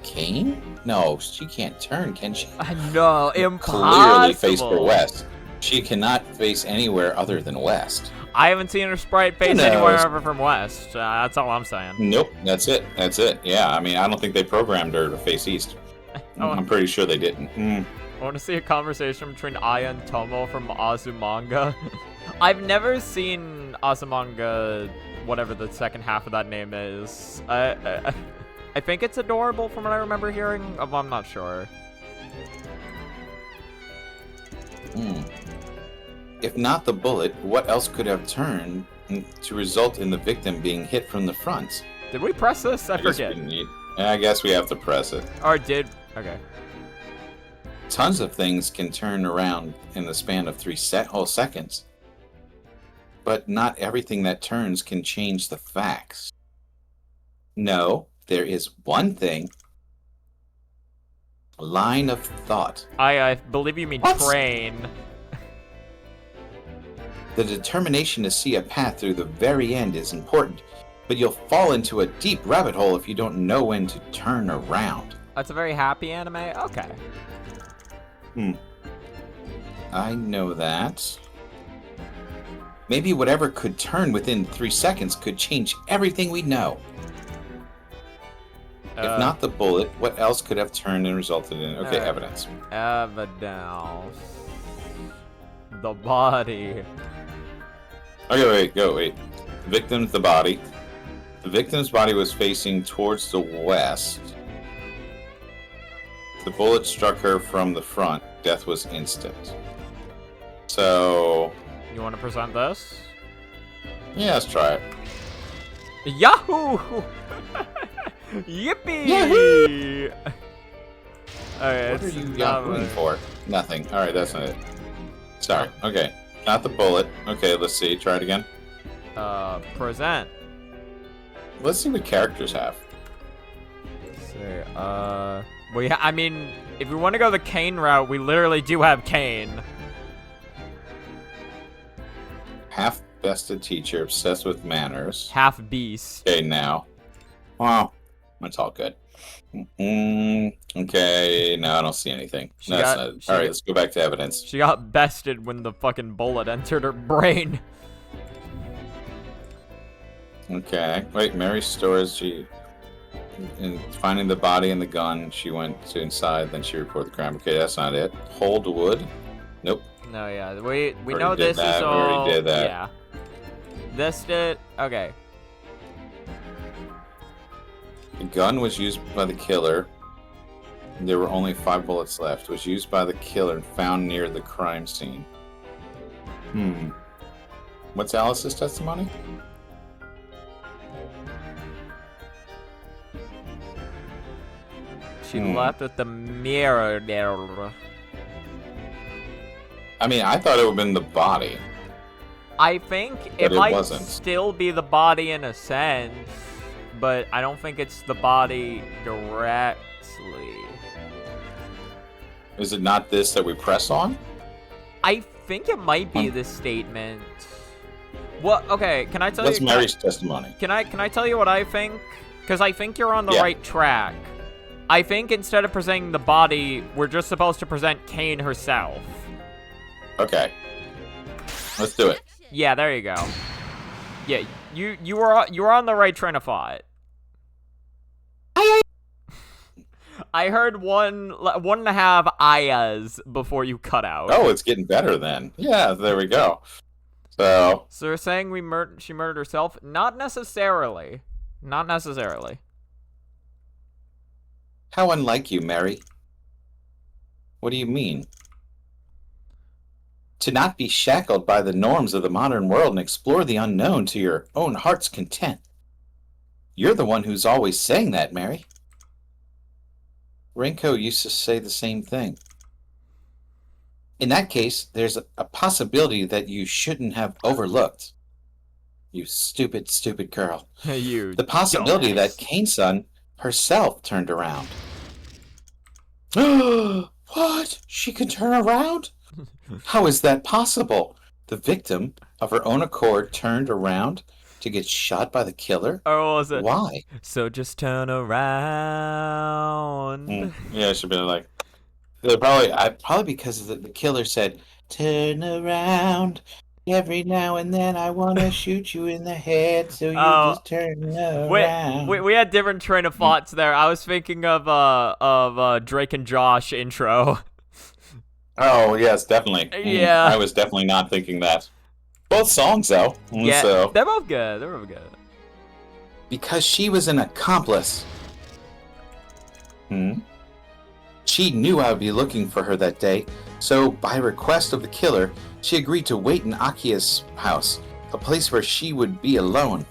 Kane? No, she can't turn, can she? No, impossible. Clearly faced her west. She cannot face anywhere other than west. I haven't seen her sprite face anywhere ever from west. That's all I'm saying. Nope, that's it. Yeah, I mean, I don't think they programmed her to face east. I'm pretty sure they didn't. I want to see a conversation between Aya and Tomo from Azumanga. I've never seen Azumanga whatever the second half of that name is. I think it's adorable from what I remember hearing. I'm not sure. If not the bullet, what else could have turned to result in the victim being hit from the front? Did we press this? I forget. I guess we have to press it. Or did... Okay. Tons of things can turn around in the span of 3 whole seconds. But not everything that turns can change the facts. No, there is one thing. A line of thought. I believe you mean train. The determination to see a path through the very end is important, but you'll fall into a deep rabbit hole if you don't know when to turn around. That's a very happy anime? Okay. I know that. Maybe whatever could turn within 3 seconds could change everything we know. If not the bullet, what else could have turned and resulted in... Okay, evidence. Evidence. The body. Okay, wait. Victim's the body. The victim's body was facing towards the west. The bullet struck her from the front. Death was instant. So... You want to present this? Yeah, let's try it. Yahoo! Yippee! Yahoo! Alright, what are you yahooing for? Nothing. Alright, that's not it. Sorry. Okay. Not the bullet. Okay, let's see. Try it again. Present. Let's see what characters have. Let's see, I mean, if we want to go the Keine route, we literally do have Keine. Half-bested teacher, obsessed with manners. Half-beast. Okay, now. Well, that's all good. Okay, no, I don't see anything. No, Alright, let's go back to evidence. She got bested when the fucking bullet entered her brain. Okay, wait, Mary stores, in finding the body and the gun, she went to inside, then she reported the crime. Okay, that's not it. Hold wood? Nope. No, yeah, we know this is all... We already did that. Yeah. This did... Okay. The gun was used by the killer. There were only 5 bullets left. Was used by the killer and found near the crime scene. What's Alice's testimony? She left with the mirror there. I mean, I thought it would have been the body. I think it might still be the body in a sense, but I don't think it's the body directly. Is it not this that we press on? I think it might be this statement. Well, okay, can I tell you... What's Mary's testimony? Can I tell you what I think? Because I think you're on the right track. I think instead of presenting the body, we're just supposed to present Keine herself. Okay. Let's do it. Yeah, there you go. Yeah, you were on the right train of thought. I heard 1.5 ayahs before you cut out. Oh, it's getting better then. Yeah, there we go. So you're saying she murdered herself? Not necessarily. Not necessarily. How unlike you, Mary. What do you mean? To not be shackled by the norms of the modern world and explore the unknown to your own heart's content. You're the one who's always saying that, Mary. Renko used to say the same thing. In that case, there's a possibility that you shouldn't have overlooked. You stupid, stupid girl. You the possibility that Keine-san herself turned around. What? She can turn around? How is that possible? The victim, of her own accord, turned around to get shot by the killer? Or was it? Why? So just turn around. Yeah, it should be like... Probably because the killer said, "Turn around. Every now and then I want to shoot you in the head, so you just turn around." We had different train of thoughts there. I was thinking of Drake and Josh intro. Oh, yes, definitely. Yeah. I was definitely not thinking that. Both songs, though. Yeah, so. they're both good. They're both good. Because she was an accomplice. She knew I would be looking for her that day, so by request of the killer, she agreed to wait in Akia's house, a place where she would be alone.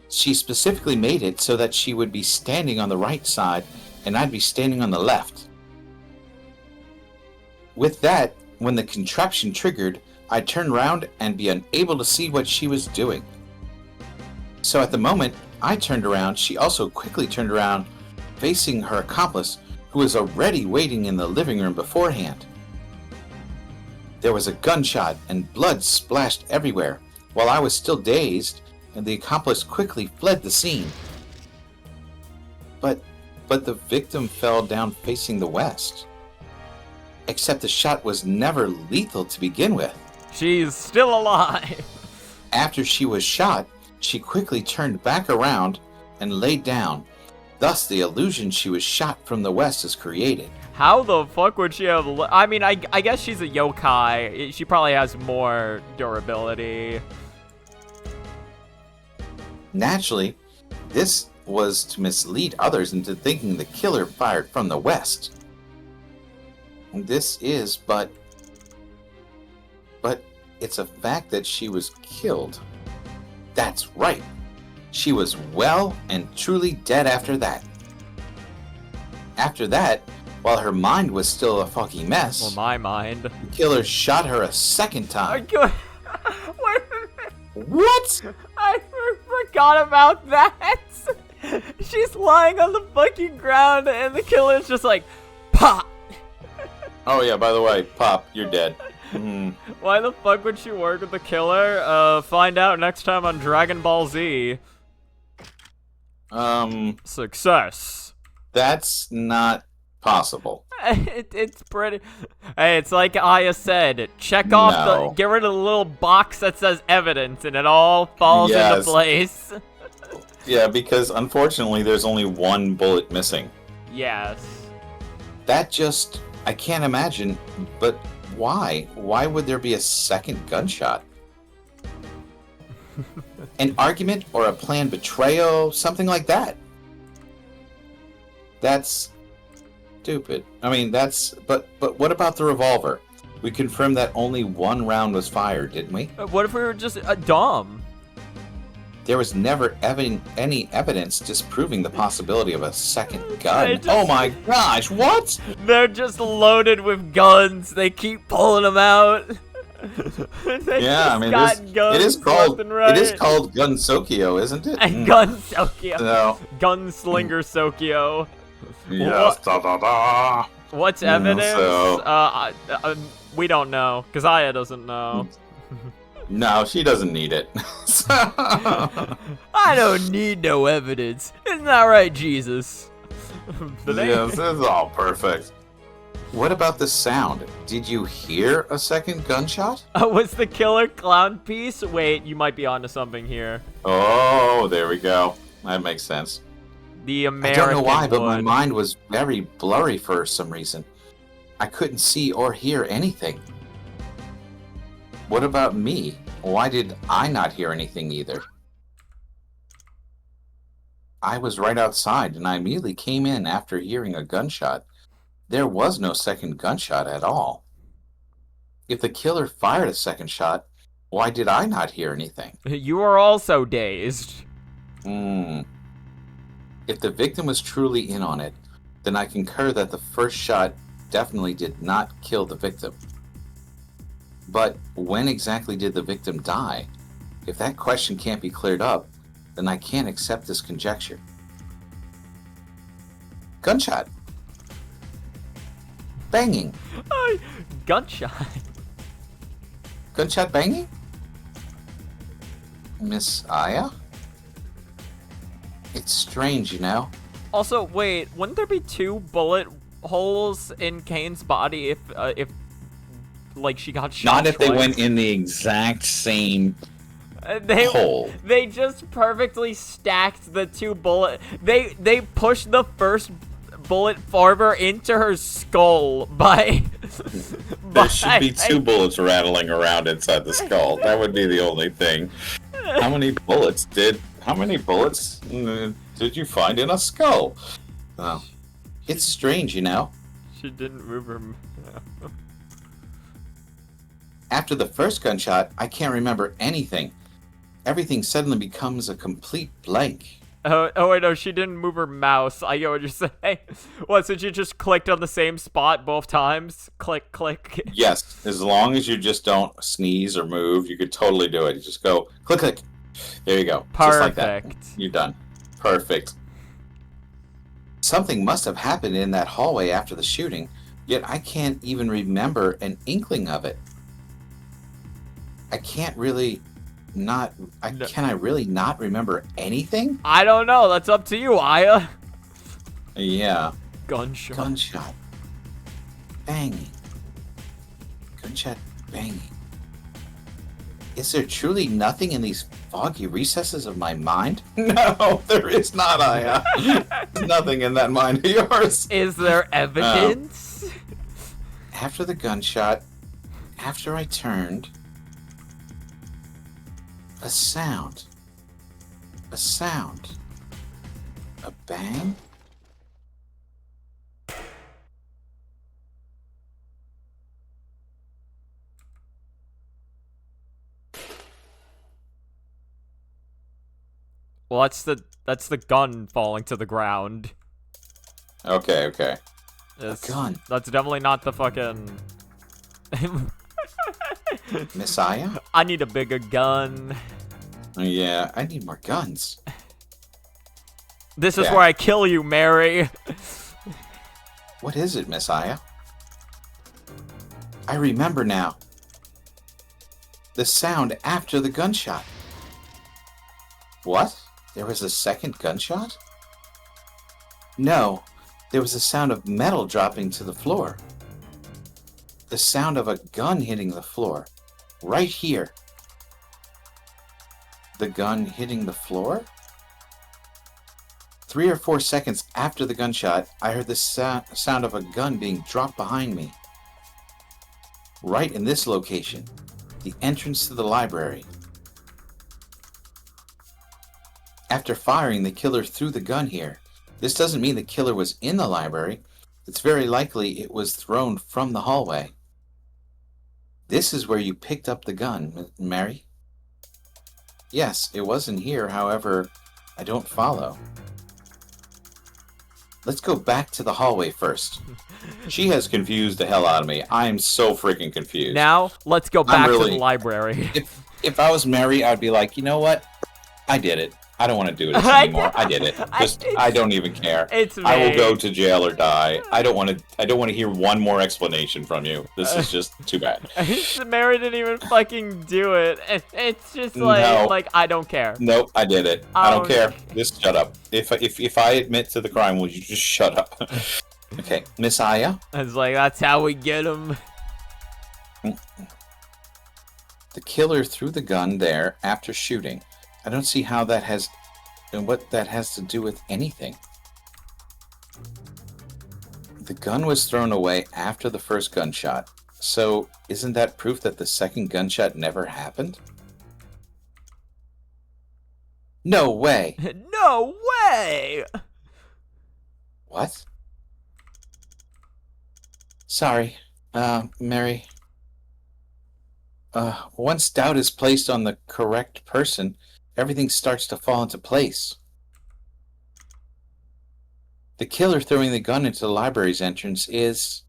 She specifically made it so that she would be standing on the right side and I'd be standing on the left. With that, when the contraption triggered, I'd turn around and be unable to see what she was doing. So at the moment I turned around, she also quickly turned around, facing her accomplice, who was already waiting in the living room beforehand. There was a gunshot and blood splashed everywhere, while I was still dazed, and the accomplice quickly fled the scene. But the victim fell down facing the west. Except the shot was never lethal to begin with. She's still alive. After she was shot, she quickly turned back around and laid down. Thus, the illusion she was shot from the west is created. How the fuck would she have... I mean, I guess she's a yokai. She probably has more durability. Naturally, this was to mislead others into thinking the killer fired from the west. This is, but it's a fact that she was killed. That's right. She was well and truly dead after that. After that, while her mind was still a foggy mess, well, my mind, the killer shot her a second time. Wait a minute. What? I forgot about that. She's lying on the fucking ground and the killer's just like, pop. Oh yeah, by the way, Pop, you're dead. Why the fuck would she work with the killer? Find out next time on Dragon Ball Z. Success. That's not possible. It's pretty... Hey, it's like Aya said, check off get rid of the little box that says evidence and it all falls into place. Yeah, because unfortunately there's only one bullet missing. Yes. That just... I can't imagine, but why? Why would there be a second gunshot? An argument or a planned betrayal, something like that. That's stupid. I mean, but what about the revolver? We confirmed that only one round was fired, didn't we? What if we were just dumb? There was never any evidence disproving the possibility of a second gun. Oh my gosh, what? They're just loaded with guns. They keep pulling them out. Yeah, I mean, it is called Gunsokyo, isn't it? Gunsokyo. No. Gunslinger Sokyo. Yes, What's evidence? We don't know, because Aya doesn't know. No, she doesn't need it. I don't need no evidence. Isn't that right, Jesus? Yes, it's all perfect. What about the sound? Did you hear a second gunshot? Was the killer clown piece? Wait, you might be onto something here. Oh, there we go. That makes sense. The American I don't know why, but my wood. mind was very blurry for some reason. I couldn't see or hear anything. What about me? Why did I not hear anything either? I was right outside and I immediately came in after hearing a gunshot. There was no second gunshot at all. If the killer fired a second shot, why did I not hear anything? You are also dazed. If the victim was truly in on it, then I concur that the first shot definitely did not kill the victim. But when exactly did the victim die? If that question can't be cleared up, then I can't accept this conjecture. Gunshot. Banging. Gunshot. Gunshot banging? Miss Aya? It's strange, you know? Also, wait, wouldn't there be 2 bullet holes in Kane's body if like she got shot Not if twice? they went in the exact same hole. They just perfectly stacked the 2 bullet. They pushed the first bullet farther into her skull by. There should be 2 bullets rattling around inside the skull. That would be the only thing. How many bullets did How many bullets did you find in a skull? Oh, it's strange, you know. She didn't move her. After the first gunshot, I can't remember anything. Everything suddenly becomes a complete blank. Oh wait, no, she didn't move her mouse. I get what you're saying. What, so you just clicked on the same spot both times? Click, click. Yes, as long as you just don't sneeze or move, you could totally do it. You just go, click, click. There you go. Perfect. Just like that. You're done. Perfect. Something must have happened in that hallway after the shooting, yet I can't even remember an inkling of it. Can I really not remember anything? I don't know. That's up to you, Aya. Yeah. Gunshot. Gunshot. Banging. Gunshot banging. Is there truly nothing in these foggy recesses of my mind? No, there is not, Aya. Nothing in that mind of yours. Is there evidence? After the gunshot, after I turned, a sound. A sound. A bang? Well, that's the gun falling to the ground. Okay. A gun. That's definitely not the fucking... Messiah? I need a bigger gun. Yeah, I need more guns. This is where I kill you, Mary. What is it, Messiah? I remember now. The sound after the gunshot. What? There was a second gunshot? No, there was a sound of metal dropping to the floor. The sound of a gun hitting the floor. Right here. The gun hitting the floor? 3 or 4 seconds after the gunshot, I heard the sound of a gun being dropped behind me. Right in this location. The entrance to the library. After firing, the killer threw the gun here. This doesn't mean the killer was in the library. It's very likely it was thrown from the hallway. This is where you picked up the gun, Mary? Yes, it wasn't here, however, I don't follow. Let's go back to the hallway first. She has confused the hell out of me. I am so freaking confused. Now, let's go back to the library. If I was Mary, I'd be like, you know what? I did it. I don't want to do this anymore. I did it. I don't even care. I will go to jail or die. I don't want to hear one more explanation from you. This is just too bad. Mary didn't even fucking do it. It's just like I don't care. Nope, I did it. I don't care. Just shut up. If I admit to the crime, will you just shut up? Okay, Miss Aya. It's like that's how we get him. The killer threw the gun there after shooting. I don't see how that has, and what that has to do with anything. The gun was thrown away after the first gunshot, so isn't that proof that the second gunshot never happened? No way! No way! What? Sorry, Mary. Once doubt is placed on the correct person, everything starts to fall into place. The killer throwing the gun into the library's entrance is...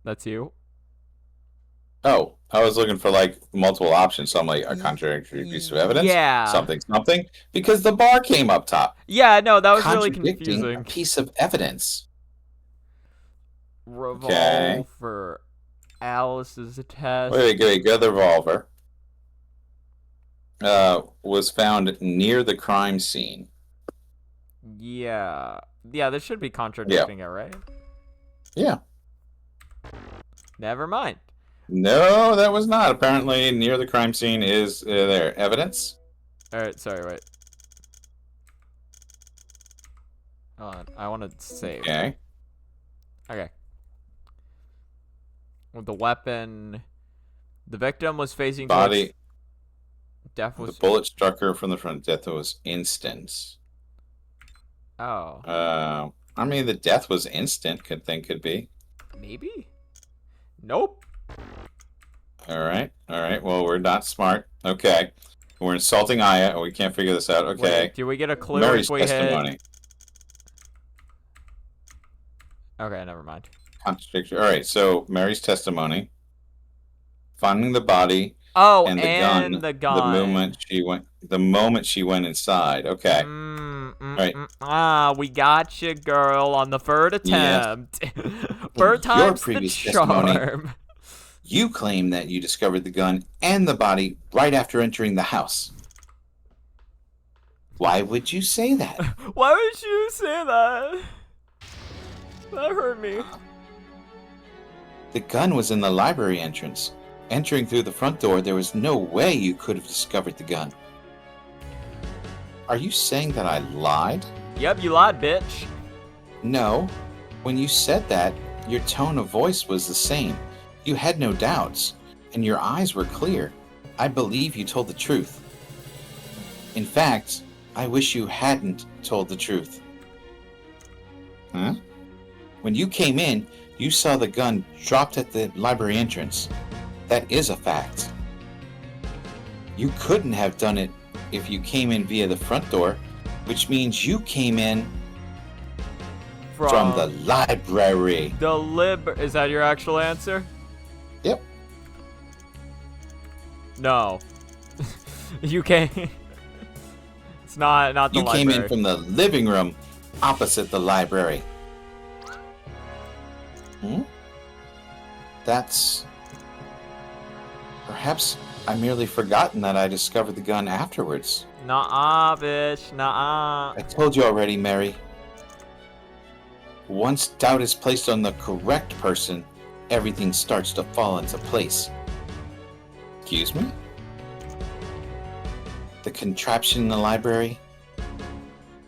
That's you? Oh, I was looking for, like, multiple options, so I'm like, a contradictory piece of evidence? Yeah. Something, because the bar came up top. Yeah, no, that was really confusing. A piece of evidence. Revolver. Alice's test. Wait, get the revolver. Was found near the crime scene. Yeah, this should be contradicting it, right? Yeah. Never mind. No, that was not. Apparently, near the crime scene is there. Evidence? Alright, sorry, wait. Hold on, I want to save. Okay. Okay. With the weapon... The victim was facing body Death was... The bullet struck her from the front. Death was instant. Oh. I mean, the death was instant. Could be. Maybe? Nope. All right. Well, we're not smart. Okay. We're insulting Aya, and we can't figure this out. Okay. Wait, do we get a clue Mary's if we testimony. hit... Okay, never mind. Contradiction. All right, so Mary's testimony, finding the body, and the gun. The moment she went inside. Okay. Right. We got you, girl, on the third attempt. Yes. Third time's the charm. You claim that you discovered the gun and the body right after entering the house. Why would you say that? Why would you say that? That hurt me. The gun was in the library entrance. Entering through the front door, there was no way you could have discovered the gun. Are you saying that I lied? Yep, you lied, bitch. No. When you said that, your tone of voice was the same. You had no doubts, and your eyes were clear. I believe you told the truth. In fact, I wish you hadn't told the truth. Huh? When you came in, you saw the gun dropped at the library entrance. That is a fact. You couldn't have done it if you came in via the front door, which means you came in from the library. Is that your actual answer? Yep. No. You came... It's not the library. You came in from the living room opposite the library. That's... Perhaps I merely forgotten that I discovered the gun afterwards. Nuh-uh, bitch. Nuh-uh. I told you already, Mary. Once doubt is placed on the correct person, everything starts to fall into place. Excuse me? The contraption in the library?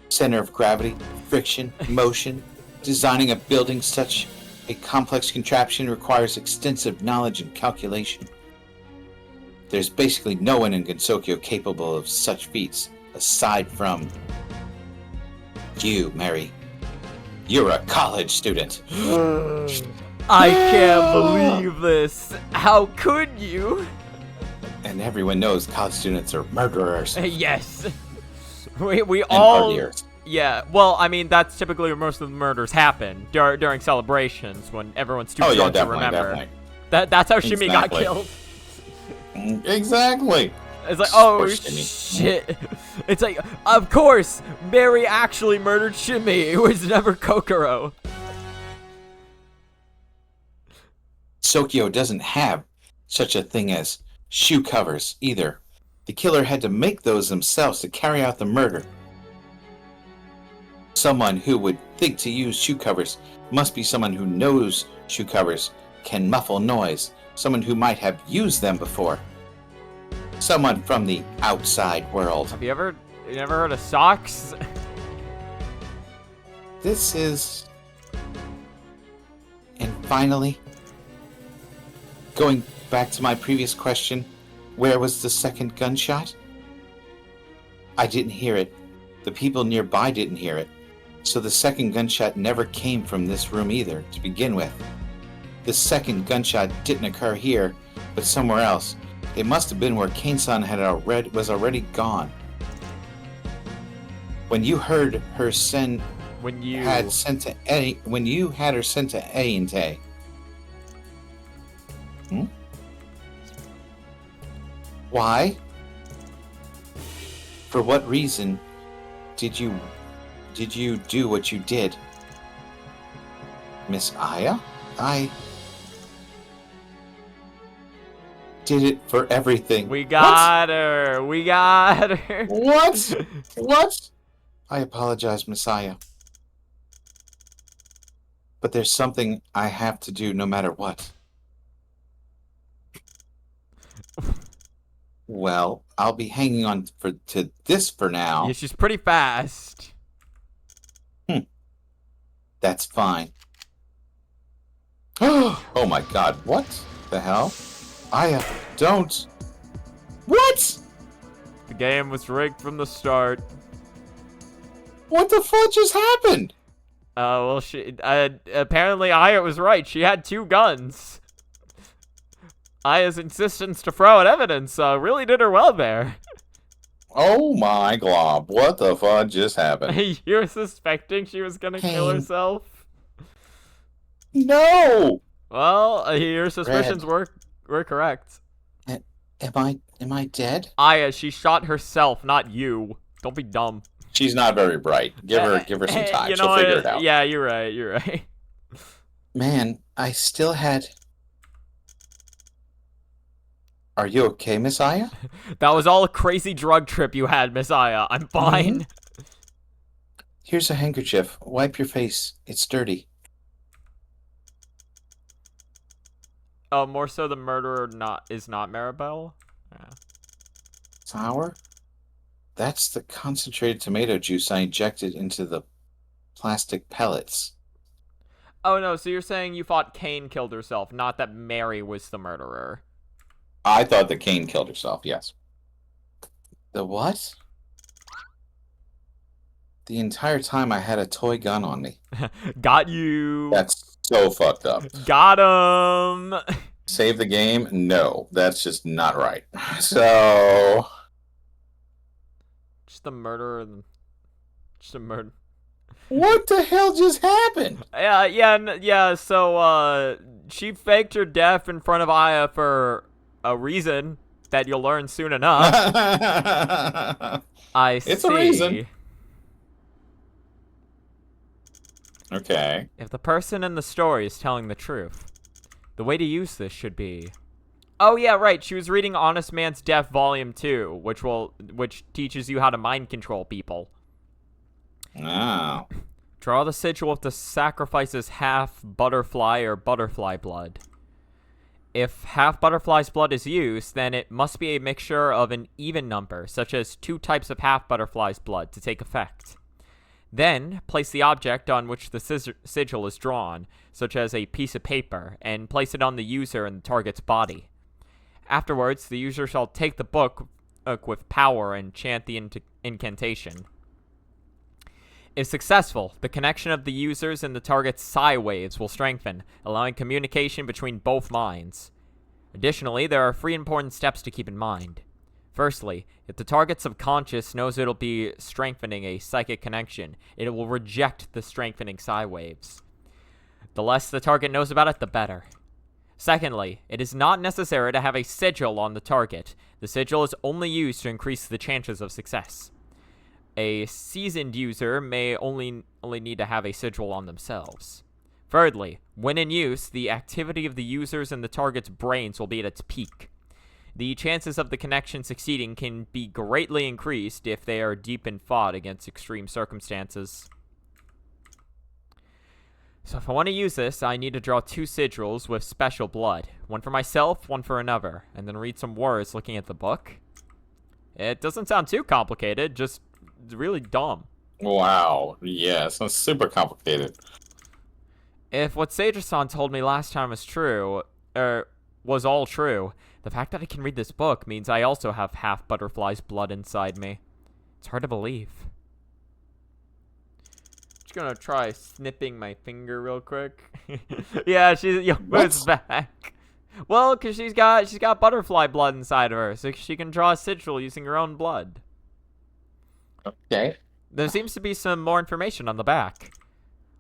Center of gravity, friction, motion. Designing a building such a complex contraption requires extensive knowledge and calculation. There's basically no one in Gensokyo capable of such feats, aside from you, Mary. You're a college student. I can't believe this. How could you? And everyone knows college students are murderers. Yes. We all... partiers. Yeah, well, I mean, that's typically where most of the murders happen, during celebrations, when everyone's too drunk to remember. Definitely. That's how Shimmy got killed. Exactly. It's like, oh, shit. It's like, of course, Mary actually murdered Shimmy. It was never Kokoro. Sokyo doesn't have such a thing as shoe covers, either. The killer had to make those themselves to carry out the murder. Someone who would think to use shoe covers must be someone who knows shoe covers, can muffle noise, someone who might have used them before. Someone from the outside world. Have you never heard of socks? This is... And finally, going back to my previous question, where was the second gunshot? I didn't hear it. The people nearby didn't hear it. So the second gunshot never came from this room either, to begin with. The second gunshot didn't occur here, but somewhere else. It must have been where Kane-san was already gone. When you heard her when you had her sent to Ainte. Why? For what reason did you do what you did? Miss Aya? I did it for everything. We got her. We got her. What? What? I apologize, Miss Aya. But there's something I have to do no matter what. Well, I'll be hanging on to this for now. Yeah, she's pretty fast. That's fine. Oh my god, what the hell? Aya, don't. What? The game was rigged from the start. What the fuck just happened? Well, apparently Aya was right. She had 2 guns. Aya's insistence to throw out evidence really did her well there. Oh my glob, what the fuck just happened? You were suspecting she was gonna kill herself? No! Well, your suspicions were correct. Am I dead? Aya, she shot herself, not you. Don't be dumb. She's not very bright. Give her some time. You know, she'll figure it out. Yeah, you're right. Man, I still had... Are you okay, Miss Aya? That was all a crazy drug trip you had, Miss Aya. I'm fine. Here's a handkerchief. Wipe your face. It's dirty. Oh, more so the murderer is not Maribel? Yeah. Sour? That's the concentrated tomato juice I injected into the plastic pellets. Oh, no, so you're saying you thought Keine killed herself, not that Mary was the murderer. I thought that Keine killed herself, yes. The what? The entire time I had a toy gun on me. Got you. That's so fucked up. Got him. Save the game? No, that's just not right. So... Just a murderer. What the hell just happened? Yeah, so, she faked her death in front of Aya for a reason that you'll learn soon enough. I see. It's a reason. Okay. If the person in the story is telling the truth, the way to use this should be... Oh, yeah, right. She was reading Honest Man's Death Volume 2, which teaches you how to mind control people. Oh. Draw the sigil with the sacrifice's half butterfly or butterfly blood. If half butterfly's blood is used, then it must be a mixture of an even number, such as 2 types of half butterfly's blood, to take effect. Then, place the object on which the sigil is drawn, such as a piece of paper, and place it on the user and the target's body. Afterwards, the user shall take the book with power and chant the incantation. If successful, the connection of the users and the target's psi waves will strengthen, allowing communication between both minds. Additionally, there are 3 important steps to keep in mind. Firstly, if the target's subconscious knows it'll be strengthening a psychic connection, it will reject the strengthening psi waves. The less the target knows about it, the better. Secondly, it is not necessary to have a sigil on the target. The sigil is only used to increase the chances of success. A seasoned user may only need to have a sigil on themselves. Thirdly, when in use, the activity of the users and the target's brains will be at its peak. The chances of the connection succeeding can be greatly increased if they are deep in thought against extreme circumstances. So if I want to use this, I need to draw 2 sigils with special blood. One for myself, one for another, and then read some words looking at the book. It doesn't sound too complicated, just really dumb. Wow, yeah, it's not super complicated. If what Sage-san told me last time was true, was all true, the fact that I can read this book means I also have half butterfly's blood inside me. It's hard to believe. Just gonna try snipping my finger real quick. Yeah, it's back. Well, cause she's got butterfly blood inside of her, so she can draw a sigil using her own blood. Okay. There seems to be some more information on the back.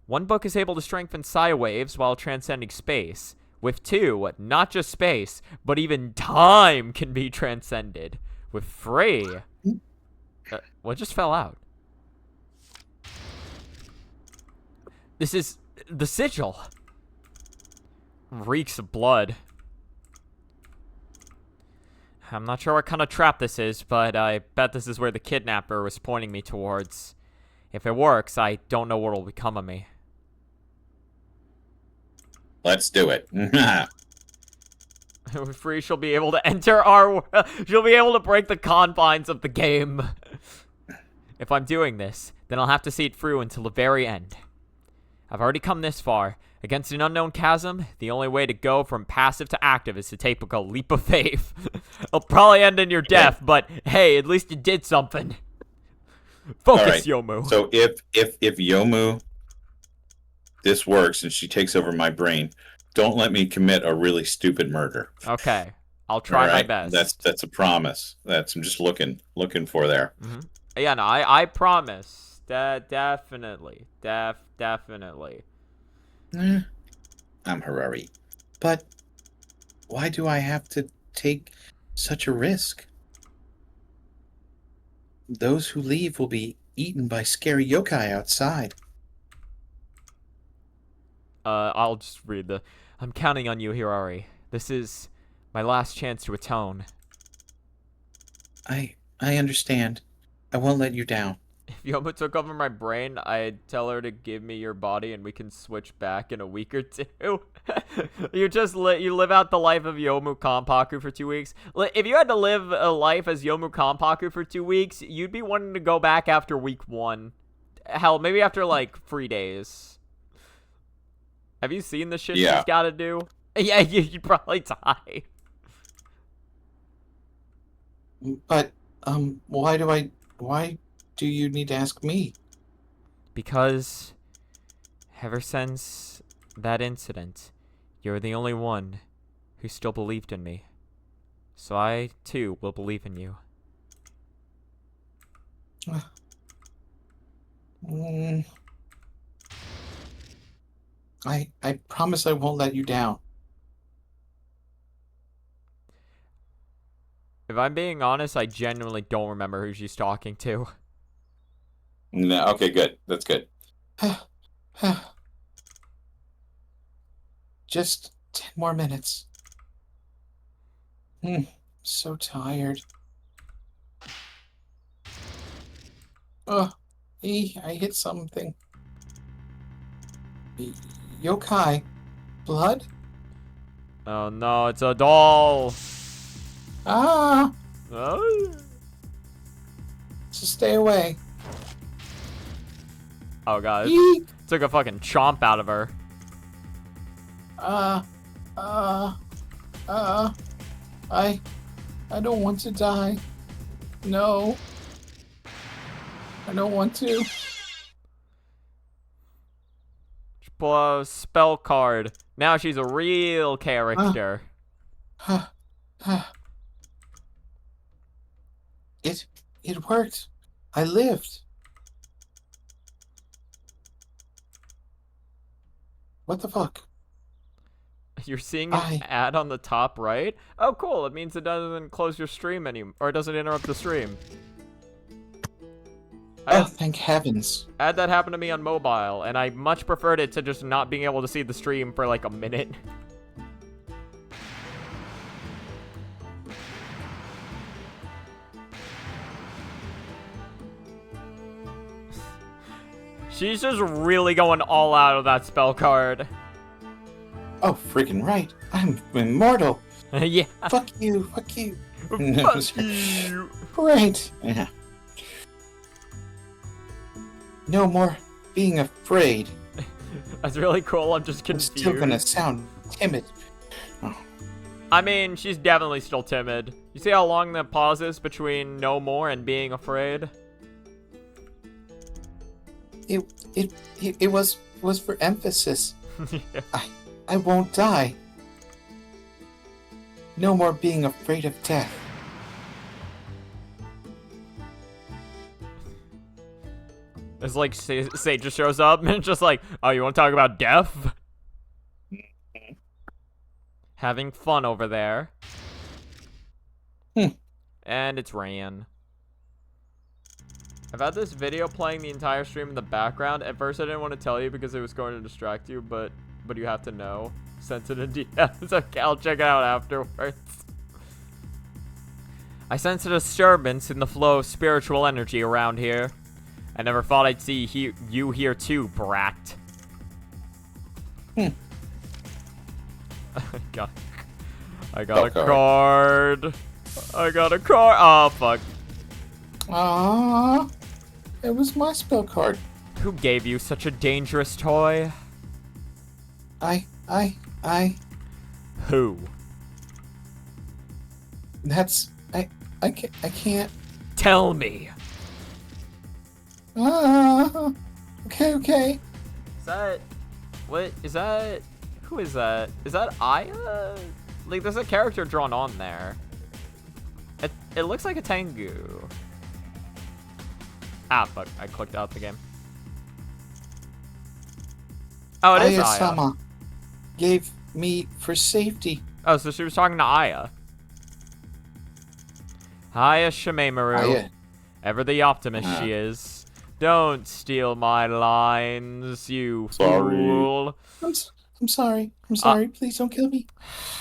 One book is able to strengthen psi waves while transcending space. With 2, not just space, but even time can be transcended. With 3... what just fell out? This is the sigil. Reeks of blood. I'm not sure what kind of trap this is, but I bet this is where the kidnapper was pointing me towards. If it works, I don't know what will become of me. Let's do it. Free, she'll be able to enter she'll be able to break the confines of the game. If I'm doing this, then I'll have to see it through until the very end. I've already come this far. Against an unknown chasm, the only way to go from passive to active is to take a leap of faith. It'll probably end in your death, but hey, at least you did something. Focus, Yomu. So if Yomu, this works and she takes over my brain, don't let me commit a really stupid murder. Okay, I'll try my best. That's a promise. I'm just looking for there. Mm-hmm. Yeah, no, I promise. Definitely. I'm Harari, but why do I have to take such a risk? Those who leave will be eaten by scary yokai outside. I'll just read I'm counting on you, Hirari. This is my last chance to atone. I understand. I won't let you down. If Yomu took over my brain, I'd tell her to give me your body and we can switch back in a week or two. You live out the life of Yomu Kanpaku for 2 weeks. If you had to live a life as Yomu Kanpaku for 2 weeks, you'd be wanting to go back after week 1. Hell, maybe after like 3 days. Have you seen the shit she's gotta do? Yeah, you'd probably die. But, why do you need to ask me? Because ever since that incident, you're the only one who still believed in me. So I, too, will believe in you. I promise I won't let you down. If I'm being honest, I genuinely don't remember who she's talking to. No, okay, good. That's good. Just 10 more minutes. So tired. I hit something. Yokai. Blood? Oh no, it's a doll! Ah! Oh. So stay away. Oh god, Eek. Took a fucking chomp out of her. I don't want to die. No. I don't want to. Pull out a spell card. Now she's a real character. It worked. I lived. What the fuck? You're seeing an ad on the top right? Oh, cool. It means it doesn't close your stream anymore, or it doesn't interrupt the stream. Thank heavens. I had that happen to me on mobile, and I much preferred it to just not being able to see the stream for like a minute. She's just really going all out of that spell card. Oh, freaking right. I'm immortal. Yeah. Fuck you. Fuck you. Fuck you. Great. Yeah. No more being afraid. That's really cool. I'm just confused. I'm still gonna sound timid. Oh. I mean, she's definitely still timid. You see how long the pause is between no more and being afraid? It was for emphasis. Yeah. I won't die. No more being afraid of death. It's like Sage just shows up and it's just like, oh, you want to talk about death? Having fun over there. And it's Ran. I've had this video playing the entire stream in the background. At first I didn't want to tell you because it was going to distract you, but you have to know. Sent it in DMs. Okay, I'll check it out afterwards. I sense a disturbance in the flow of spiritual energy around here. I never thought I'd see you here too, brat. I got a card. I got a card. Oh, fuck. Aww. It was my spell card. Who gave you such a dangerous toy? I. Who? That's I can't. Tell me. Okay. Is that... What? Is that... Who is that? Is that Aya? Like, there's a character drawn on there. It looks like a Tengu. Ah, fuck. I clicked out the game. Oh, it is Aya. Aya-sama gave me for safety. Oh, so she was talking to Aya. Aya Shimemaru. Aya. Ever the optimist she is. Don't steal my lines, you fool. I'm sorry. Please don't kill me.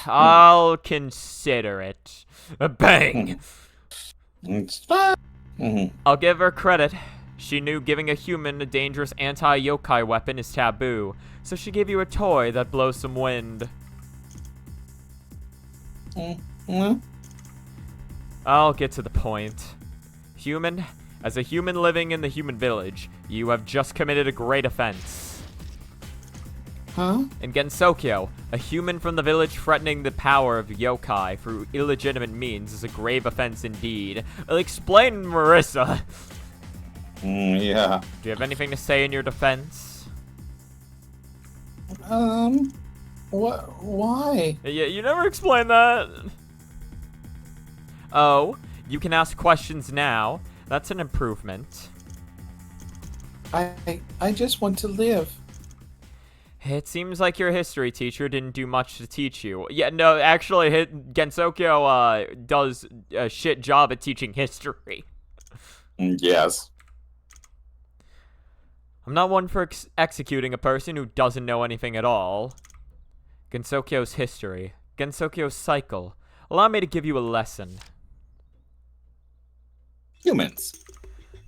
I'll consider it. Bang! I'll give her credit. She knew giving a human a dangerous anti-yokai weapon is taboo, so she gave you a toy that blows some wind. I'll get to the point. Human, as a human living in the human village, you have just committed a great offense. Huh? In Gensokyo, a human from the village threatening the power of yokai through illegitimate means is a grave offense indeed. Explain, Marissa. Yeah. Do you have anything to say in your defense? What? Why? Yeah, you never explained that. Oh, you can ask questions now. That's an improvement. I just want to live. It seems like your history teacher didn't do much to teach you. Yeah, no, actually, Gensokyo does a shit job at teaching history. Yes. I'm not one for executing a person who doesn't know anything at all. Gensokyo's history. Gensokyo's cycle. Allow me to give you a lesson. Humans.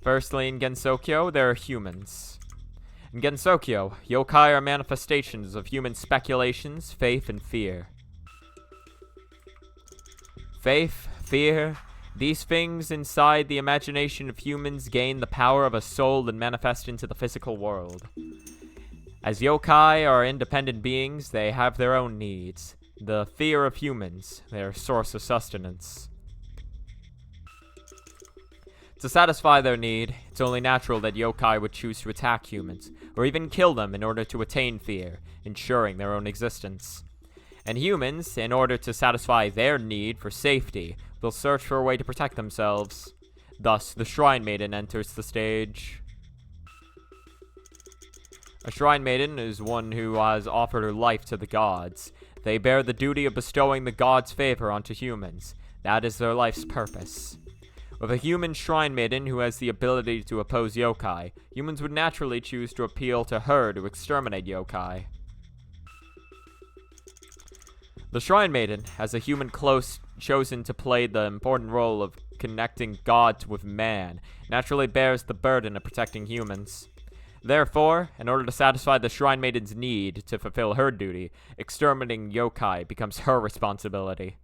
Firstly, in Gensokyo, there are humans. In Gensokyo, yokai are manifestations of human speculations, faith, and fear. Faith, fear, these things inside the imagination of humans gain the power of a soul and manifest into the physical world. As yokai are independent beings, they have their own needs. The fear of humans, their source of sustenance. To satisfy their need, it's only natural that yokai would choose to attack humans, or even kill them in order to attain fear, ensuring their own existence. And humans, in order to satisfy their need for safety, will search for a way to protect themselves. Thus, the Shrine Maiden enters the stage. A Shrine Maiden is one who has offered her life to the gods. They bear the duty of bestowing the gods' favor onto humans. That is their life's purpose. With a human Shrine Maiden who has the ability to oppose yokai, humans would naturally choose to appeal to her to exterminate yokai. The Shrine Maiden, as a human chosen to play the important role of connecting gods with man, naturally bears the burden of protecting humans. Therefore, in order to satisfy the Shrine Maiden's need to fulfill her duty, exterminating yokai becomes her responsibility.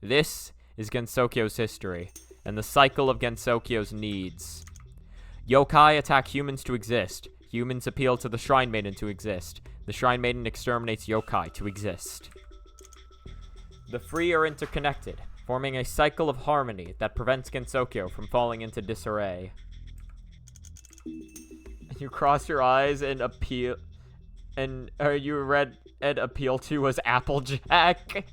This is Gensokyo's history, and the cycle of Gensokyo's needs. Yokai attack humans to exist. Humans appeal to the Shrine Maiden to exist. The Shrine Maiden exterminates yokai to exist. The three are interconnected, forming a cycle of harmony that prevents Gensokyo from falling into disarray. You cross your eyes and appeal, and you read and appeal to as Applejack.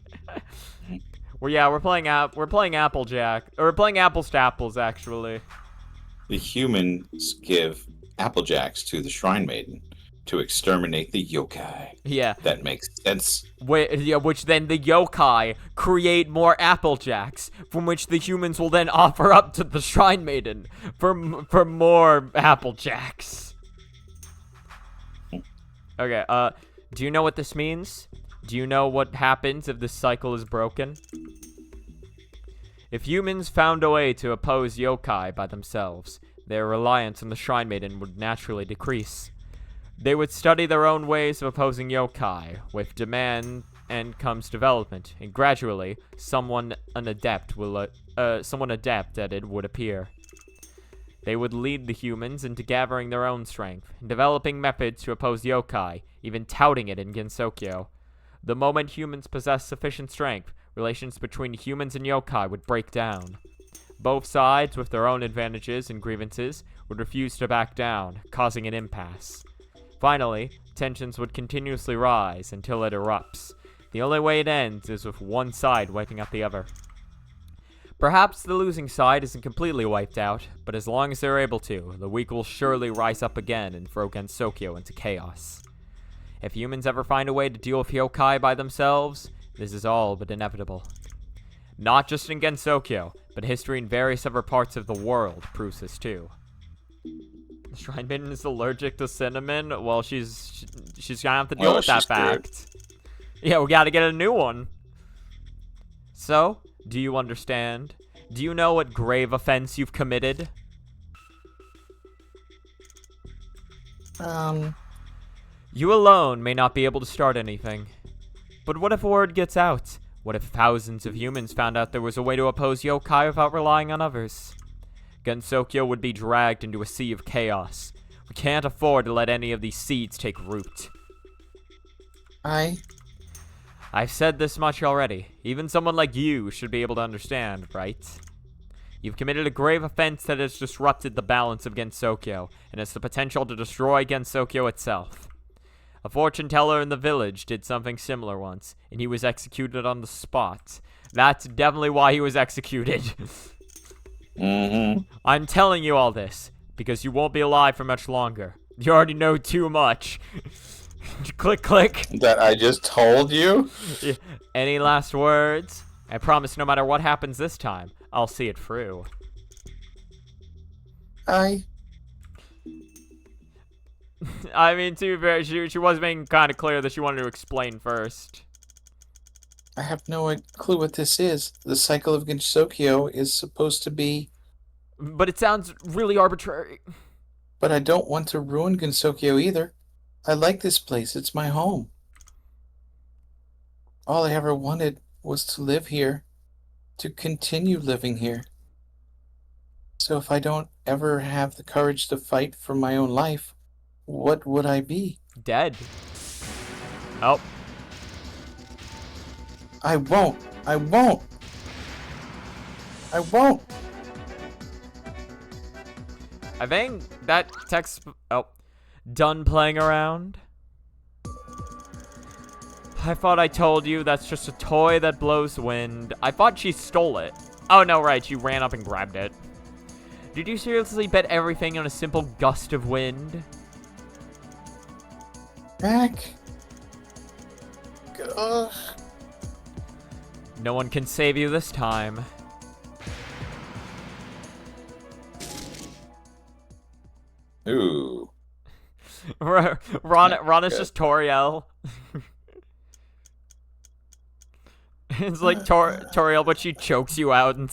Well, yeah, we're playing Applejack, or we're playing Apples to Apples, actually. The humans give Applejacks to the Shrine Maiden to exterminate the yokai. Yeah. That makes sense. Which then the yokai create more Applejacks, from which the humans will then offer up to the Shrine Maiden for more Applejacks. Okay, do you know what this means? Do you know what happens if this cycle is broken? If humans found a way to oppose yokai by themselves, their reliance on the Shrine Maiden would naturally decrease. They would study their own ways of opposing yokai. With demand and comes development, and gradually, someone adept at it would appear. They would lead the humans into gathering their own strength, and developing methods to oppose yokai, even touting it in Gensokyo. The moment humans possessed sufficient strength, relations between humans and yokai would break down. Both sides, with their own advantages and grievances, would refuse to back down, causing an impasse. Finally, tensions would continuously rise until it erupts. The only way it ends is with one side wiping out the other. Perhaps the losing side isn't completely wiped out, but as long as they're able to, the weak will surely rise up again and throw Gensokyo into chaos. If humans ever find a way to deal with yokai by themselves, this is all but inevitable. Not just in Gensokyo, but history in various other parts of the world proves this too. The Shrine Maiden is allergic to cinnamon? Well, she's gonna have to deal with that fact. Yeah, we gotta get a new one. So, do you understand? Do you know what grave offense you've committed? You alone may not be able to start anything. But what if word gets out? What if thousands of humans found out there was a way to oppose yokai without relying on others? Gensokyo would be dragged into a sea of chaos. We can't afford to let any of these seeds take root. I've said this much already. Even someone like you should be able to understand, right? You've committed a grave offense that has disrupted the balance of Gensokyo, and has the potential to destroy Gensokyo itself. A fortune teller in the village did something similar once, and he was executed on the spot. That's definitely why he was executed. I'm telling you all this, because you won't be alive for much longer. You already know too much. Click, click. That I just told you? Any last words? I promise no matter what happens this time, I'll see it through. I mean, to be fair, she was making kind of clear that she wanted to explain first. I have no clue what this is. The cycle of Gensokyo is supposed to be... But it sounds really arbitrary. But I don't want to ruin Gensokyo either. I like this place. It's my home. All I ever wanted was to live here. To continue living here. So if I don't ever have the courage to fight for my own life, what would I be? Dead. Oh. I won't. I won't. I won't. I think that text... Oh. Done playing around? I thought I told you that's just a toy that blows wind. I thought she stole it. Oh, no, right. She ran up and grabbed it. Did you seriously bet everything on a simple gust of wind? Back. Ugh. No one can save you this time. Ooh. Ron is just Toriel. It's like Toriel, but she chokes you out and...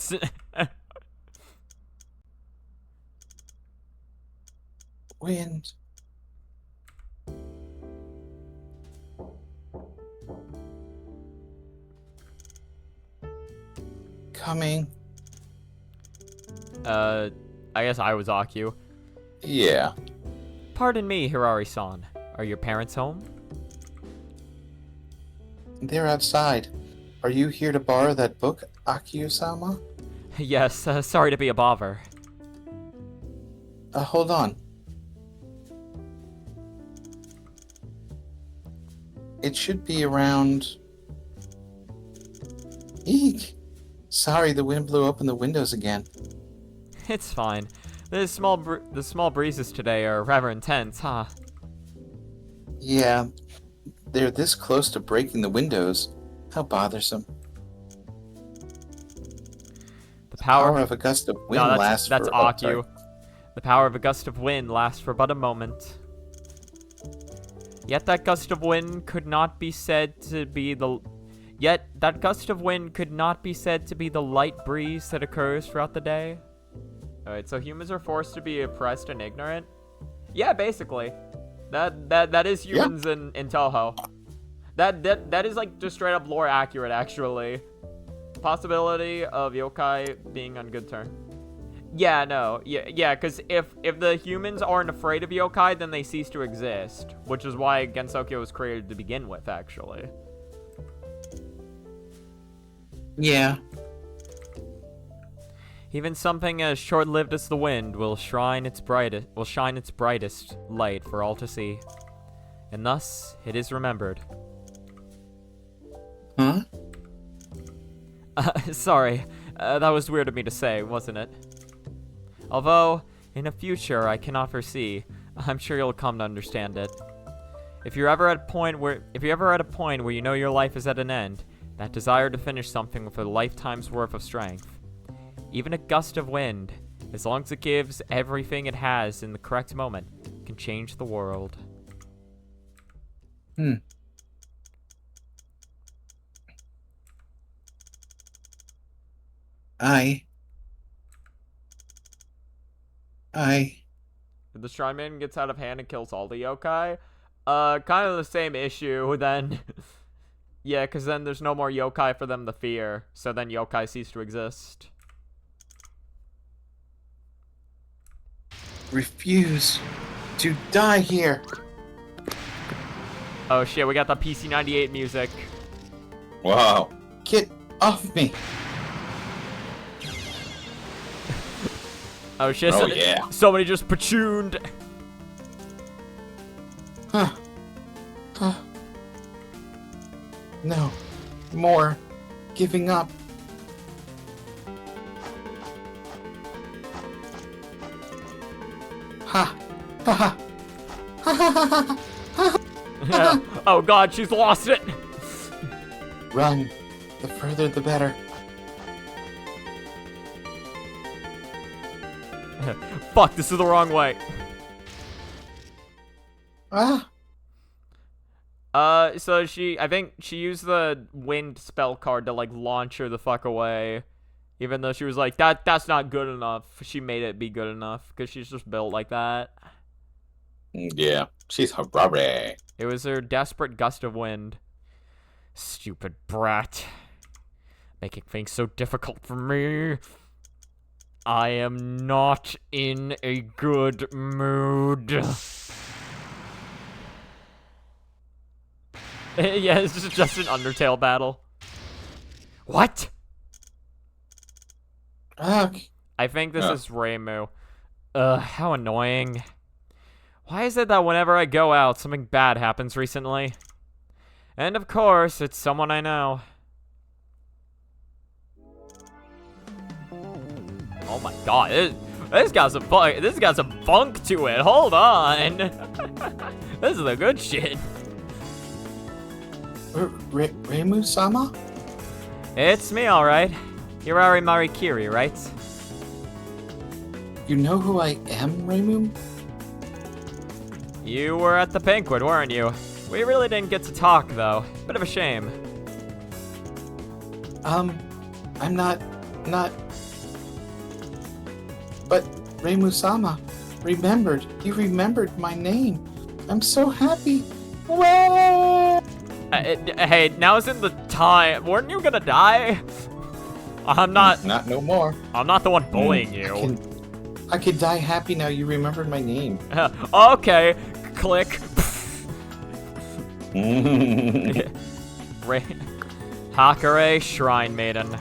Wind. Coming. I guess I was Aku. Yeah. Pardon me, Hirari-san. Are your parents home? They're outside. Are you here to borrow that book, Akio-sama? Yes, sorry to be a bother. Hold on. It should be around... Eek! Sorry, the wind blew open the windows again. It's fine. The small breezes today are rather intense, huh? Yeah, they're this close to breaking the windows. How bothersome. The power of a gust of wind lasts that's for... Aku. The power of a gust of wind lasts for but a moment. Yet that gust of wind could not be said to be the... Yet that gust of wind could not be said to be the light breeze that occurs throughout the day. Alright, so humans are forced to be oppressed and ignorant? Yeah, basically. That is humans in Toho. That is like just straight up lore accurate, actually. Possibility of yokai being on good terms. Yeah, no. Yeah, because if the humans aren't afraid of yokai, then they cease to exist. Which is why Gensokyo was created to begin with, actually. Yeah. Even something as short-lived as the wind will shine its brightest light for all to see. And thus, it is remembered. Huh? Sorry. That was weird of me to say, wasn't it? Although, in a future I cannot foresee, I'm sure you'll come to understand it. If you're ever at a point where you know your life is at an end, that desire to finish something with a lifetime's worth of strength, even a gust of wind, as long as it gives everything it has in the correct moment, can change the world. The Shrine Maiden gets out of hand and kills all the yokai. Kind of the same issue then. Yeah, because then there's no more yokai for them to fear, so then yokai cease to exist. Refuse to die here. Oh shit, we got the PC-98 music. Wow. Get off me. Oh shit, yeah. Somebody just pachooned. Huh. No. More. Giving up. Ha. Ha ha. Ha ha ha ha. Yeah. Oh god, she's lost it. Run. The further the better. Fuck, this is the wrong way. Ah. So I think she used the wind spell card to, like, launch her the fuck away. Even though she was like, that's not good enough. She made it be good enough, because she's just built like that. Yeah, she's a robbery. It was her desperate gust of wind. Stupid brat. Making things so difficult for me. I am not in a good mood. Yeah, this is just an Undertale battle. What? I think this is Reimu. How annoying. Why is it that whenever I go out, something bad happens recently? And of course, it's someone I know. Oh my god, this got some funk to it. Hold on. This is the good shit. Reimu-sama? It's me, alright. Hirari Marikiri, right? You know who I am, Reimu? You were at the banquet, weren't you? We really didn't get to talk, though. Bit of a shame. I'm not... But Reimu-sama remembered. You remembered my name. I'm so happy. Whoa! Hey, now isn't the time. Weren't you gonna die? I'm not. Not no more. I'm not the one bullying you. I could die happy now. You remembered my name. Okay. Click. Hakare Shrine Maiden.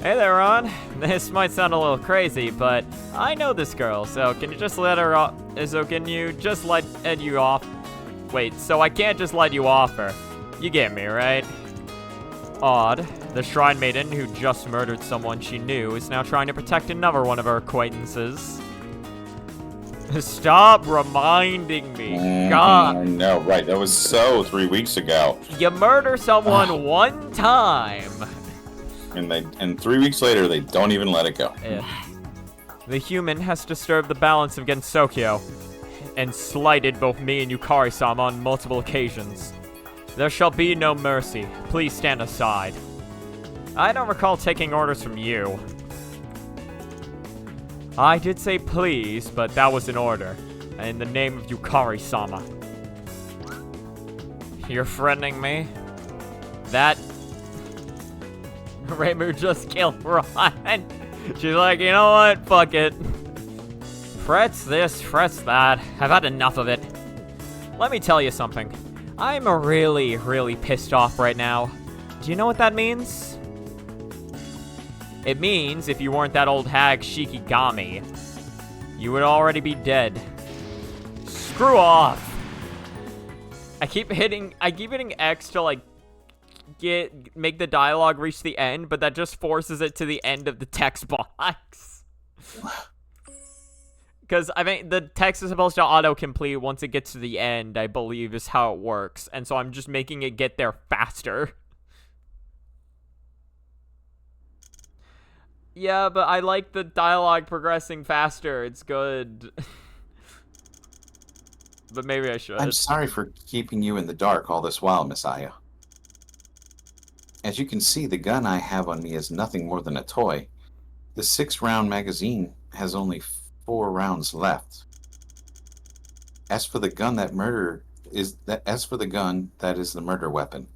Hey there, Ron. This might sound a little crazy, but I know this girl, so can you just let her off? So can you just let you off? Wait, so I can't just let you off her. You get me, right? Odd. The Shrine Maiden, who just murdered someone she knew, is now trying to protect another one of her acquaintances. Stop reminding me. God. I know, right. That was 3 weeks ago. You murder someone one time. And 3 weeks later, they don't even let it go. The human has disturbed the balance of Gensokyo and slighted both me and Yukari-sama on multiple occasions. There shall be no mercy. Please stand aside. I don't recall taking orders from you. I did say please, but that was an order. In the name of Yukari-sama. You're threatening me? That... Reimu just killed Ron. She's like, you know what? Fuck it. Frets this, frets that. I've had enough of it. Let me tell you something. I'm really, really pissed off right now. Do you know what that means? It means if you weren't that old hag Shikigami, you would already be dead. Screw off. I keep hitting X to like make the dialogue reach the end, but that just forces it to the end of the text box. Because I mean the text is supposed to autocomplete once it gets to the end, I believe is how it works. And so I'm just making it get there faster. Yeah, but I like the dialogue progressing faster. It's good. But maybe I should. I'm sorry for keeping you in the dark all this while, Miss Aya. As you can see, the gun I have on me is nothing more than a toy. The 6-round magazine has only 4 rounds left. As for the gun, that is the murder weapon.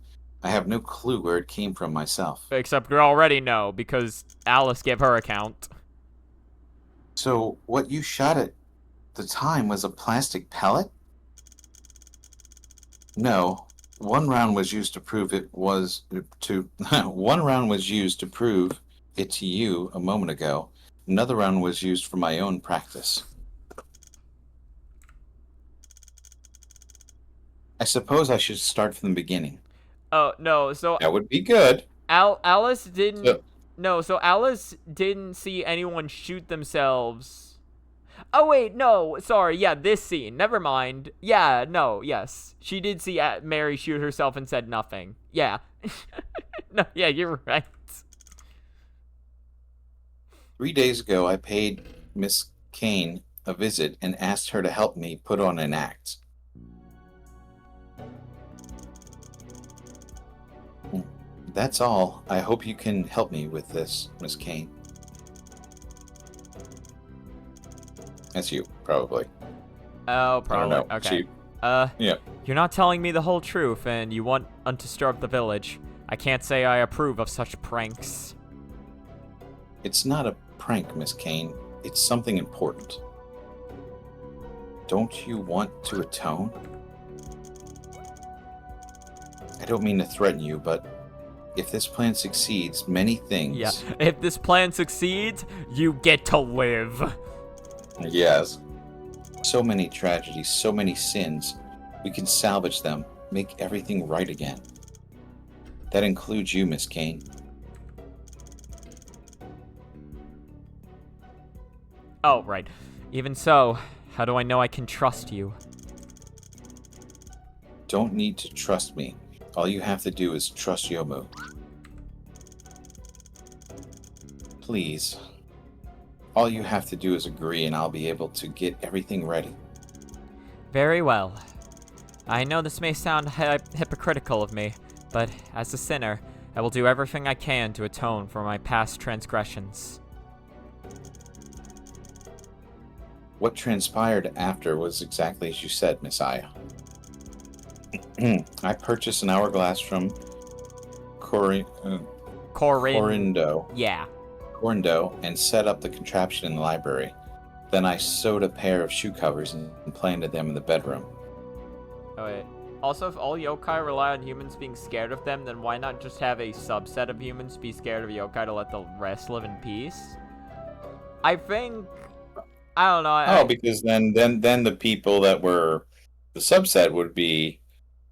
I have no clue where it came from myself. Except we already know, because Alice gave her account. So, what you shot at the time was a plastic pellet? No. One round was used to prove it to you a moment ago. Another round was used for my own practice. I suppose I should start from the beginning. Oh, no, so... That would be good. Alice didn't... So Alice didn't see anyone shoot themselves. Oh, wait, no, sorry, yeah, this scene, never mind. Yeah, no, yes. She did see Mary shoot herself and said nothing. Yeah. No, yeah, you're right. 3 days ago, I paid Miss Keine a visit and asked her to help me put on an act. That's all. I hope you can help me with this, Miss Keine. That's you, probably. Oh, probably. I don't know. Okay. Yeah. You're not telling me the whole truth, and you want to stir up the village. I can't say I approve of such pranks. It's not a prank, Miss Keine. It's something important. Don't you want to atone? I don't mean to threaten you, but if this plan succeeds, many things... Yeah, if this plan succeeds, you get to live. Yes. So many tragedies, so many sins. We can salvage them, make everything right again. That includes you, Miss Keine. Oh, right. Even so, how do I know I can trust you? Don't need to trust me. All you have to do is trust Yomu. Please. All you have to do is agree and I'll be able to get everything ready. Very well. I know this may sound hypocritical of me, but as a sinner, I will do everything I can to atone for my past transgressions. What transpired after was exactly as you said, Miss Aya. I purchased an hourglass from Corindo. Yeah. Corindo, and set up the contraption in the library. Then I sewed a pair of shoe covers and planted them in the bedroom. Oh, wait. Also, if all yokai rely on humans being scared of them, then why not just have a subset of humans be scared of yokai to let the rest live in peace? I think... I don't know. Because then the people that were the subset would be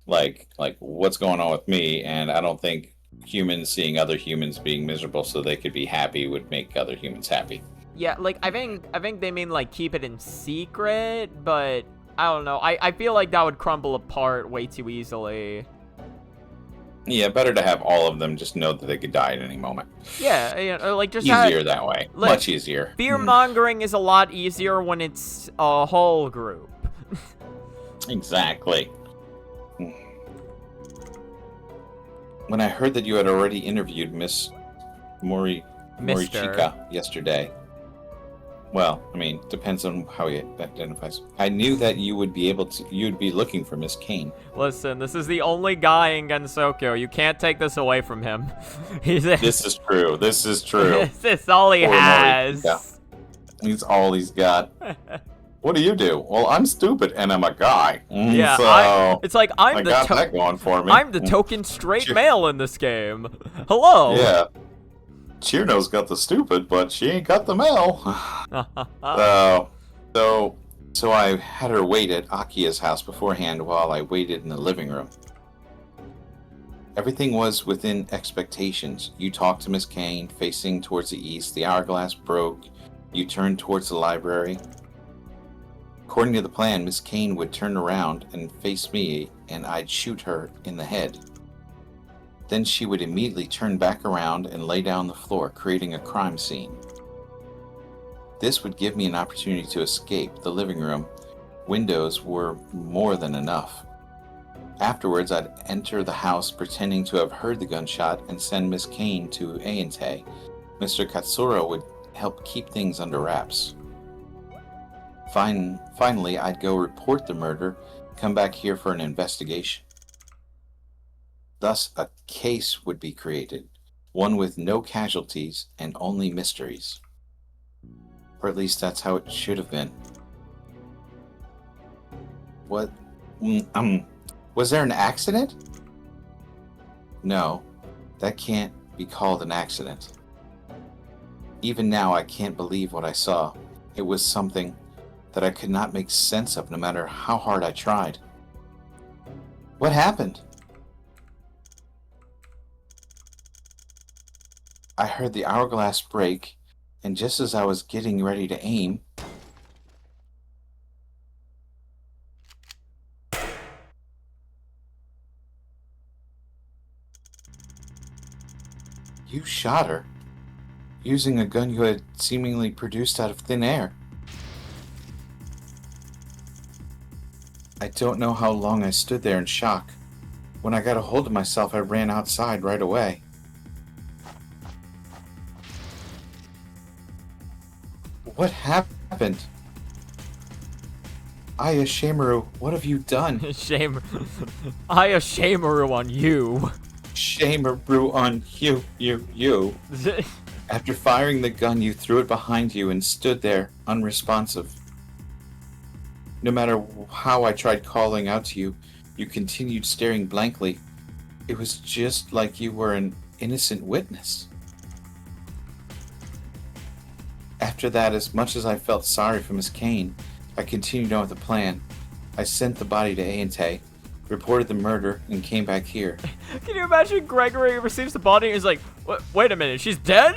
like, what's going on with me? And I don't think humans seeing other humans being miserable so they could be happy would make other humans happy. Yeah, like, I think they mean, like, keep it in secret, but I don't know. I feel like that would crumble apart way too easily. Yeah, better to have all of them just know that they could die at any moment. Yeah, you know, like, just easier that way. Like, much easier. Fear-mongering is a lot easier when it's a whole group. Exactly. When I heard that you had already interviewed Miss Morichika yesterday, Well, I mean, depends on how he identifies. I knew that you'd be looking for Miss Keine. Listen, this is the only guy in Gensokyo. You can't take this away from him. This is true. This is true. This is all he has. Yeah. He's all he's got. What do you do? Well, I'm stupid and I'm a guy. Yeah, so it's like I got that going for me. I'm the token straight male in this game. Hello. Yeah. Chirno's got the stupid, but she ain't got the male. So I had her wait at Akia's house beforehand while I waited in the living room. Everything was within expectations. You talked to Miss Keine, facing towards the east. The hourglass broke. You turned towards the library. According to the plan, Miss Keine would turn around and face me, and I'd shoot her in the head. Then she would immediately turn back around and lay down on the floor, creating a crime scene. This would give me an opportunity to escape the living room. Windows were more than enough. Afterwards, I'd enter the house pretending to have heard the gunshot and send Miss Keine to Ainte. Mr. Katsura would help keep things under wraps. Finally, I'd go report the murder, come back here for an investigation. Thus, a case would be created, one with no casualties and only mysteries. Or at least that's how it should have been. What? Was there an accident? No, that can't be called an accident. Even now, I can't believe what I saw. It was something that I could not make sense of no matter how hard I tried. What happened? I heard the hourglass break, and just as I was getting ready to aim, you shot her, using a gun you had seemingly produced out of thin air. I don't know how long I stood there in shock. When I got a hold of myself, I ran outside right away. What happened? Aya Shamaru, what have you done? Aya Shamaru on you. Shamaru on you. After firing the gun, you threw it behind you and stood there, unresponsive. No matter how I tried calling out to you, you continued staring blankly. It was just like you were an innocent witness. After that, as much as I felt sorry for Miss Keine, I continued on with the plan. I sent the body to Ainte, reported the murder, and came back here. Can you imagine Gregory receives the body and is like, wait a minute, she's dead?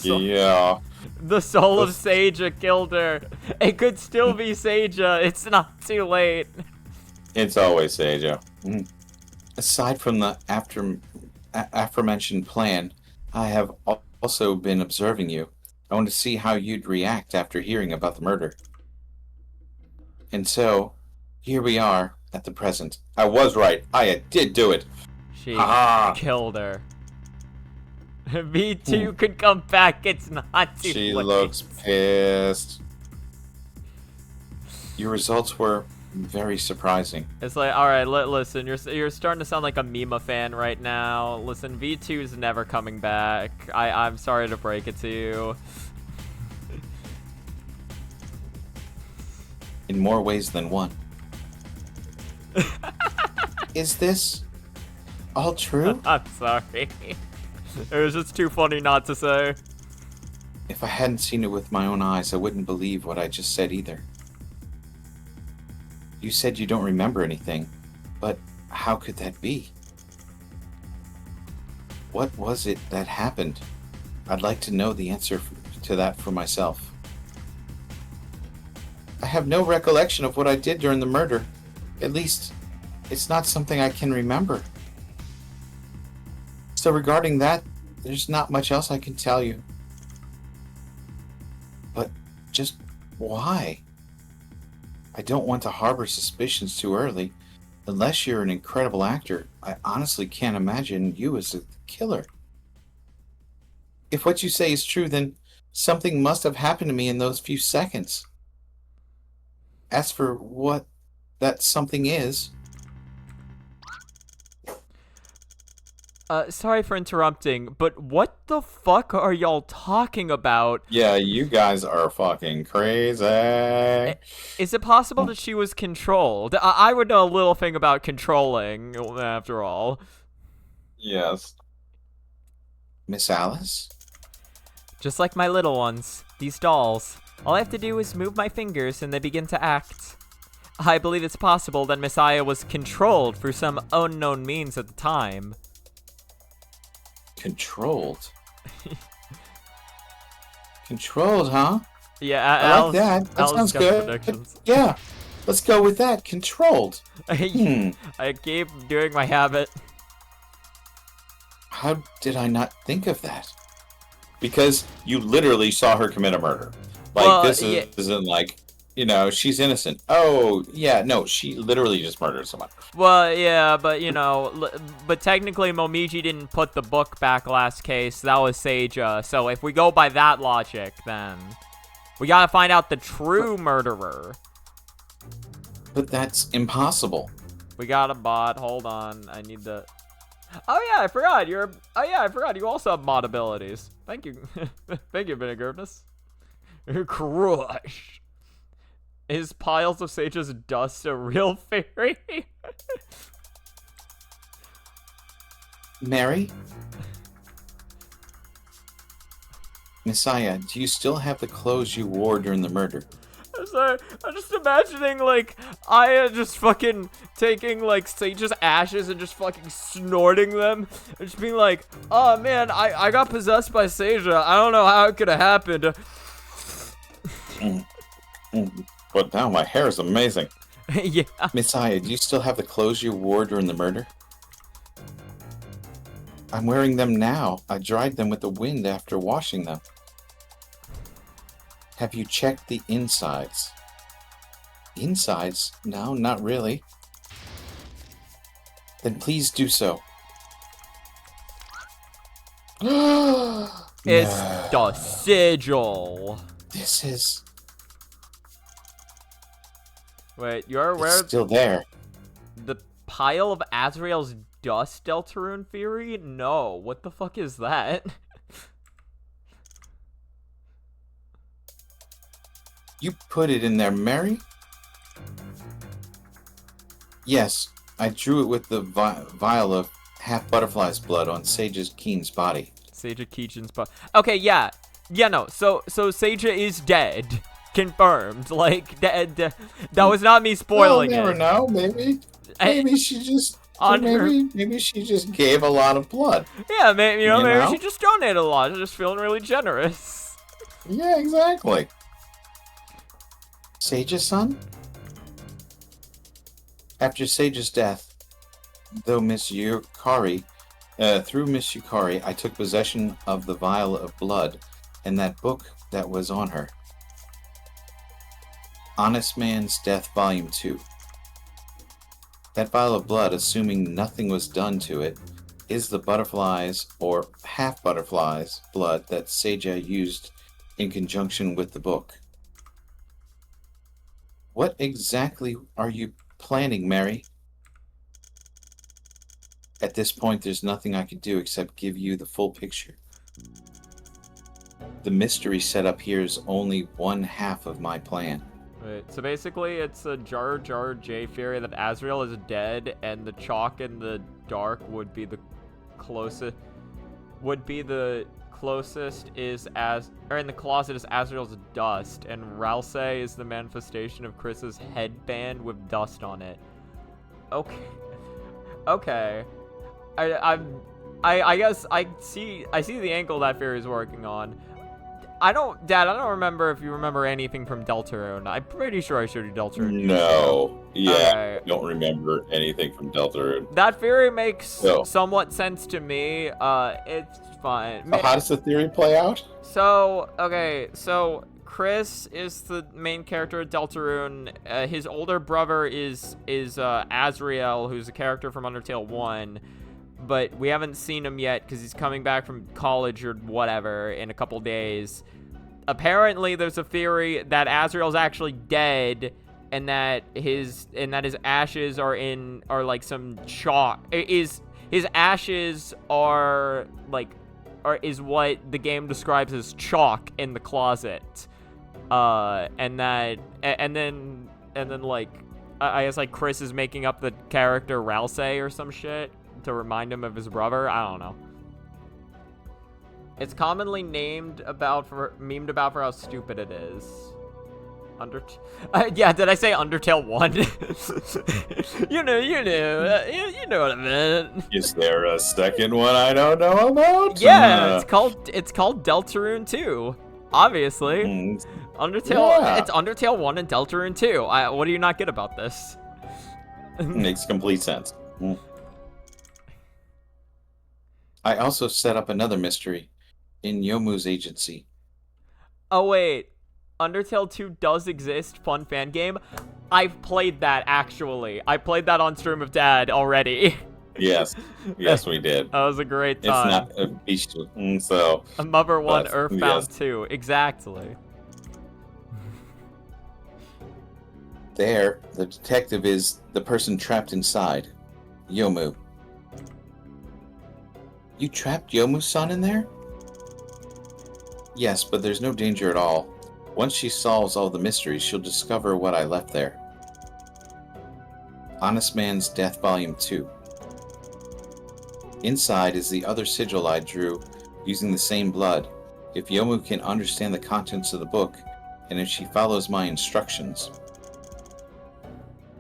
Yeah. The soul of Seija killed her. It could still be Seija. It's not too late. It's always Seija. Aside from the aforementioned plan, I have also been observing you. I want to see how you'd react after hearing about the murder. And so, here we are at the present. I was right. I did do it. She killed her. V2 could come back. It's not too late. She looks pissed. Your results were very surprising. It's like, all right, listen, you're starting to sound like a Mima fan right now. Listen, V2 is never coming back. I'm sorry to break it to you. In more ways than one. Is this all true? I'm sorry. It was just too funny not to say. If I hadn't seen it with my own eyes, I wouldn't believe what I just said either. You said you don't remember anything, but how could that be? What was it that happened? I'd like to know the answer to that for myself. I have no recollection of what I did during the murder. At least, it's not something I can remember. So regarding that, there's not much else I can tell you. But just why? I don't want to harbor suspicions too early. Unless you're an incredible actor, I honestly can't imagine you as a killer. If what you say is true, then Something must have happened to me in those few seconds. As for what that something is... Sorry for interrupting, but what the fuck are y'all talking about? Yeah, you guys are fucking crazy. Is it possible that she was controlled? I would know a little thing about controlling, after all. Yes. Miss Alice? Just like my little ones, these dolls. All I have to do is move my fingers and they begin to act. I believe it's possible that Messiah was controlled through some unknown means at the time. Controlled? Controlled, huh? Yeah, I like that. That sounds good. Yeah, let's go with that. Controlled. I keep doing my habit. How did I not think of that? Because you literally saw her commit a murder. Like, well, this isn't like, you know, she's innocent. Oh, yeah, no, she literally just murdered someone. Well, yeah, but, you know, but technically Momiji didn't put the book back last case. That was Seija. So if we go by that logic, then we gotta find out the true murderer. But that's impossible. We got a bot. Hold on. I need the... Oh, yeah, I forgot. I forgot. You also have mod abilities. Thank you. Thank you, Vinegarness. Crush. Is piles of Seija's dust a real theory? Mary? Messiah, do you still have the clothes you wore during the murder? I'm sorry, I'm just imagining, like, Aya just fucking taking, like, Seija's ashes and just fucking snorting them. And just being like, oh, man, I got possessed by Seija. I don't know how it could have happened. But now my hair is amazing. Yeah. Messiah, do you still have the clothes you wore during the murder? I'm wearing them now. I dried them with the wind after washing them. Have you checked the insides? Insides? No, not really. Then please do so. It's the sigil. This is... Wait, you're aware? It's still there. The pile of Azrael's dust Deltarune theory? No. What the fuck is that? You put it in there, Mary? Yes, I drew it with the vial of half-butterfly's blood on Seija's Keen's body. Seija Keen's body. Okay, yeah. Yeah, no. So Seija is dead. Confirmed. Like, dead. That was not me spoiling it. Never know. Maybe she just... Maybe she just gave a lot of blood. Yeah, maybe, maybe she just donated a lot. She's just feeling really generous. Yeah, exactly. Seija's son? After Seija's death, through Miss Yukari, I took possession of the vial of blood and that book that was on her. Honest Man's Death, Volume 2. That vial of blood, assuming nothing was done to it, is the butterflies or half-butterflies blood that Seija used in conjunction with the book. What exactly are you planning, Mary? At this point, there's nothing I can do except give you the full picture. The mystery set up here is only one half of my plan. Wait, so basically it's a Jar Jar J theory that Azrael is dead and the chalk in the dark would be the closest is in the closet is Azrael's dust, and Ralse is the manifestation of Chris's headband with dust on it. Okay. Okay. I guess I see the angle that theory is working on. Dad, I don't remember if you remember anything from Deltarune. I'm pretty sure I showed you Deltarune. No. Yeah, okay. I don't remember anything from Deltarune. That theory makes somewhat sense to me. It's fine. So how does the theory play out? So, okay, so Chris is the main character of Deltarune. His older brother is Azrael, who's a character from Undertale 1. But we haven't seen him yet because he's coming back from college or whatever in a couple days. apparently there's a theory that Azrael's actually dead, and that his ashes are like some chalk. His ashes are like is what the game describes as chalk in the closet. And then like I guess like Chris is making up the character Ralsei or some shit to remind him of his brother. I don't know. It's commonly memed about for how stupid it is. Yeah, did I say Undertale 1? you know what I meant. Is there a second one I don't know about? Yeah, it's called Deltarune 2. Obviously. Undertale, yeah. It's Undertale 1 and Deltarune 2. What do you not get about this? Makes complete sense. I also set up another mystery in Yomu's agency. Oh, wait. Undertale 2 does exist, fun fan game. I've played that, actually. I played that on Stream of Dad already. Yes, we did. That was a great time. It's not a beast, so... A Mother 1, Earthbound 2. Exactly. There, the detective is the person trapped inside. Yomu. You trapped Yomu-san in there? Yes, but there's no danger at all. Once she solves all the mysteries, she'll discover what I left there. Honest Man's Death Volume 2. Inside is the other sigil I drew using the same blood. If Yomu can understand the contents of the book, and if she follows my instructions,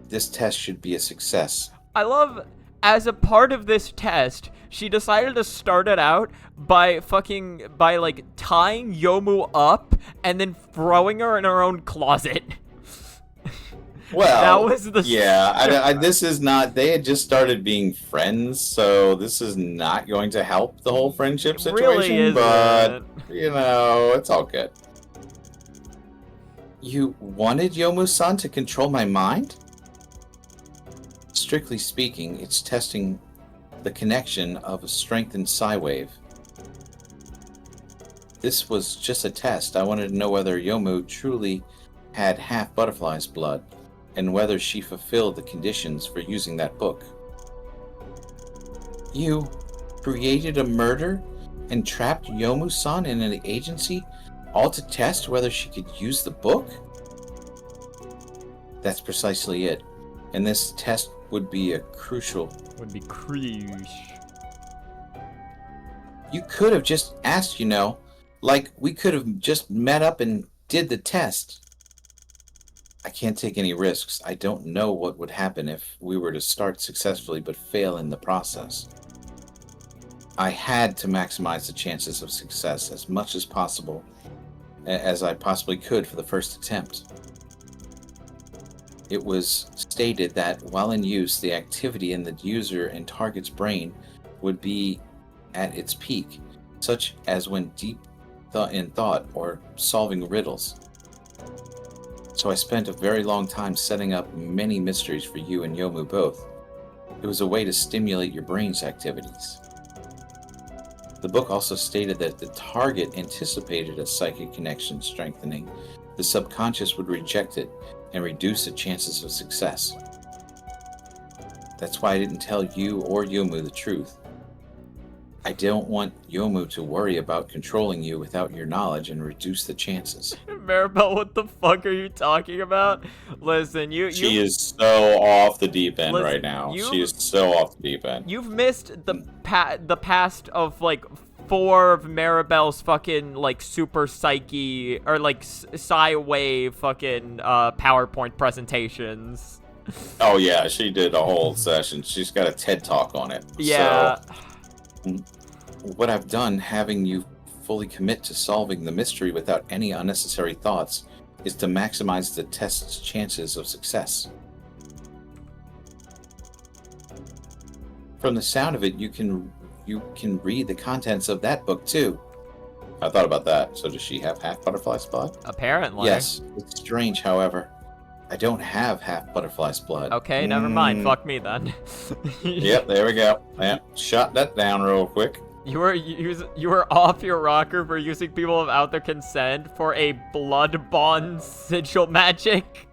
this test should be a success. I love, as a part of this test, she decided to start it out by like tying Yomu up and then throwing her in her own closet. Well, that was the yeah. This is not. They had just started being friends, so this is not going to help the whole friendship situation. Really but it's all good. You wanted Yomu-san to control my mind? Strictly speaking, it's testing the connection of a strengthened psi wave. This was just a test. I wanted to know whether Yomu truly had half butterfly's blood, and whether she fulfilled the conditions for using that book. You created a murder and trapped Yomu-san in an agency, all to test whether she could use the book? That's precisely it. And this test would be crucial. You could have just asked, like we could have just met up and did the test. I can't take any risks. I don't know what would happen if we were to start successfully but fail in the process. I had to maximize the chances of success as much as possible, as I possibly could for the first attempt. It was stated that while in use, the activity in the user and target's brain would be at its peak, such as when deep in thought or solving riddles. So I spent a very long time setting up many mysteries for you and Yomu both. It was a way to stimulate your brain's activities. The book also stated that the target anticipated a psychic connection strengthening. The subconscious would reject it and reduce the chances of success. That's why I didn't tell you or Yomu the truth. I don't want Yomu to worry about controlling you without your knowledge and reduce the chances. Maribel, what the fuck are you talking about? Listen, She is so off the deep end right now. She is so off the deep end. You've missed the past of like 4 of Maribel's fucking like super psyche or like psi wave fucking PowerPoint presentations. Oh yeah, she did a whole session. She's got a TED Talk on it. Yeah. So, what I've done, having you fully commit to solving the mystery without any unnecessary thoughts, is to maximize the test's chances of success. From the sound of it, you can read the contents of that book too. I thought about that. So does she have half butterfly's blood? Apparently. Yes. It's strange, however. I don't have half butterfly's blood. Okay, never mind. Fuck me then. Yep, there we go. Yeah, shut that down real quick. You were off your rocker for using people without their consent for a blood bond sigil magic.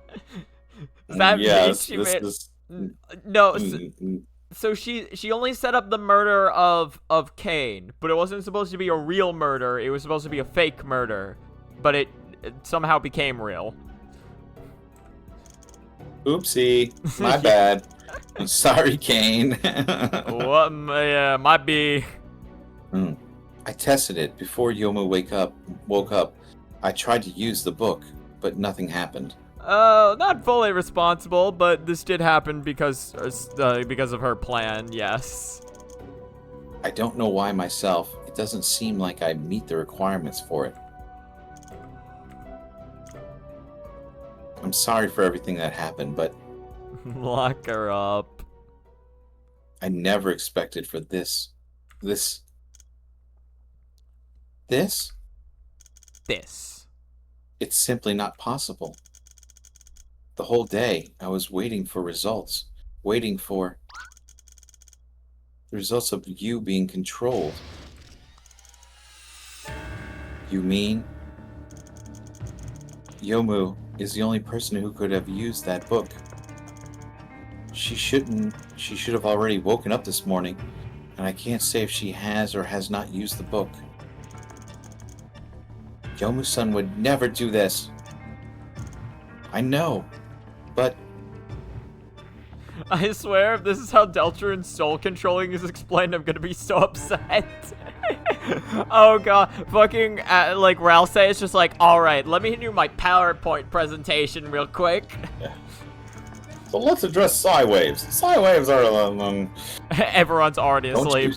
That yes, means no. So she only set up the murder of Keine, but it wasn't supposed to be a real murder. It was supposed to be a fake murder, but it somehow became real. Oopsie, my bad. I'm sorry, Kane. What? Yeah, might be. I tested it before Yomu woke up. I tried to use the book, but nothing happened. Not fully responsible, but this did happen because of her plan. Yes. I don't know why myself. It doesn't seem like I meet the requirements for it. I'm sorry for everything that happened, but lock her up. I never expected for this. It's simply not possible. The whole day, I was waiting for results. Waiting for the results of you being controlled. You mean Yomu is the only person who could have used that book? She should have already woken up this morning, and I can't say if she has or has not used the book. Yomu-san would never do this. I know, but... I swear, if this is how Deltarin's soul controlling is explained, I'm gonna be so upset. Oh god, fucking, like, Ralsei is just like, alright, let me do my PowerPoint presentation real quick. Yeah. So let's address psi waves. Psi waves are, Everyone's already asleep.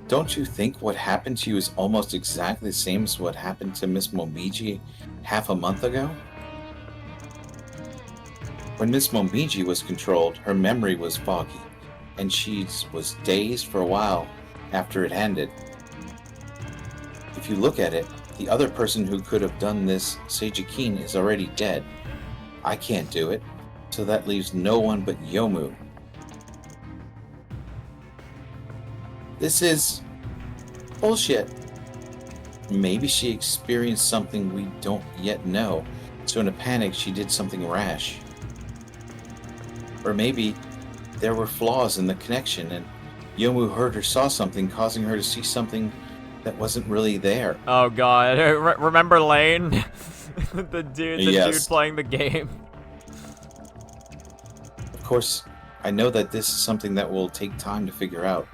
Don't you think what happened to you is almost exactly the same as what happened to Miss Momiji half a month ago? When Miss Momiji was controlled, her memory was foggy, and she was dazed for a while after it ended. If you look at it, the other person who could have done this, Seiji is already dead. I can't do it, so that leaves no one but Yomu. This is bullshit. Maybe she experienced something we don't yet know, so in a panic she did something rash. Or maybe there were flaws in the connection and Yomu heard or saw something causing her to see something that wasn't really there. Oh god, remember Lane? the dude playing the game. Of course, I know that this is something that will take time to figure out.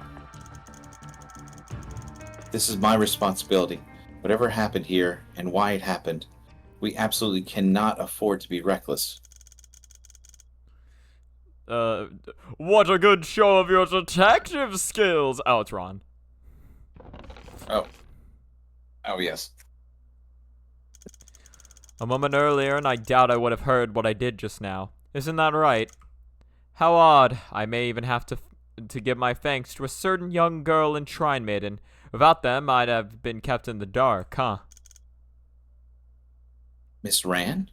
This is my responsibility. Whatever happened here and why it happened, we absolutely cannot afford to be reckless. What a good show of your detective skills! Oh, it's Ron. Oh, yes. A moment earlier, and I doubt I would have heard what I did just now. Isn't that right? How odd. I may even have to give my thanks to a certain young girl and shrine maiden. Without them, I'd have been kept in the dark, huh? Miss Rand?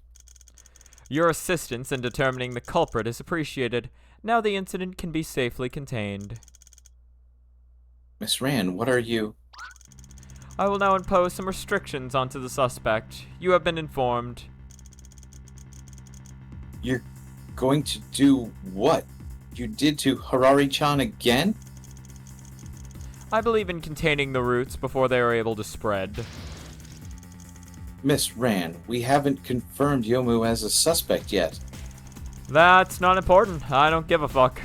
Your assistance in determining the culprit is appreciated. Now the incident can be safely contained. Miss Rand, what are you... I will now impose some restrictions onto the suspect. You have been informed. You're going to do what? You did to Harari-chan again? I believe in containing the roots before they are able to spread. Miss Rand, we haven't confirmed Yomu as a suspect yet. That's not important. I don't give a fuck.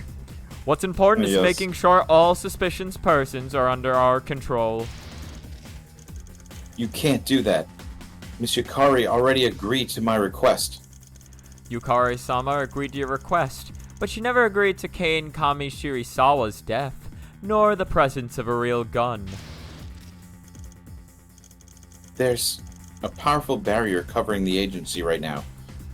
What's important is making sure all suspicious persons are under our control. You can't do that. Miss Yukari already agreed to my request. Yukari-sama agreed to your request, but she never agreed to Kane Kami Shirisawa's death, nor the presence of a real gun. There's a powerful barrier covering the agency right now.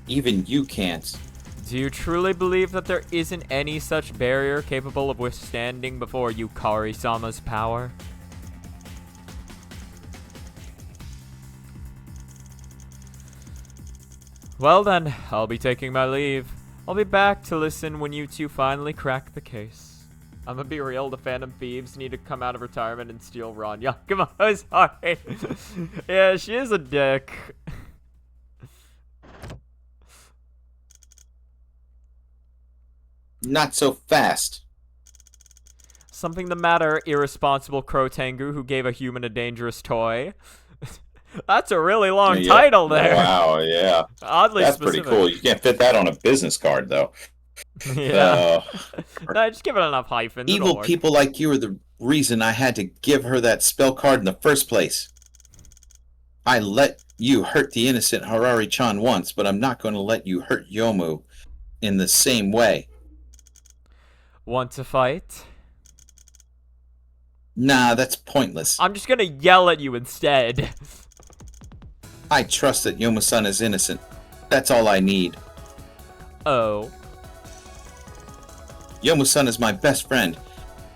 Even you can't. Do you truly believe that there isn't any such barrier capable of withstanding before Yukari-sama's power? Well then, I'll be taking my leave. I'll be back to listen when you two finally crack the case. I'm gonna be real, the Phantom Thieves need to come out of retirement and steal Ron. Yakumo, sorry. Yeah, she is a dick. Not so fast. Something the matter, irresponsible Crow-Tengu who gave a human a dangerous toy. That's a really long title there. Wow, yeah. Oddly That's specific. pretty cool. You can't fit that on a business card, though. Yeah. No, just give it enough hyphens. Evil people like you are the reason I had to give her that spell card in the first place. I let you hurt the innocent Harari-chan once, but I'm not going to let you hurt Yomu in the same way. Want to fight? Nah, that's pointless. I'm just gonna yell at you instead. I trust that Yomu-san is innocent. That's all I need. Oh. Yomu-san is my best friend.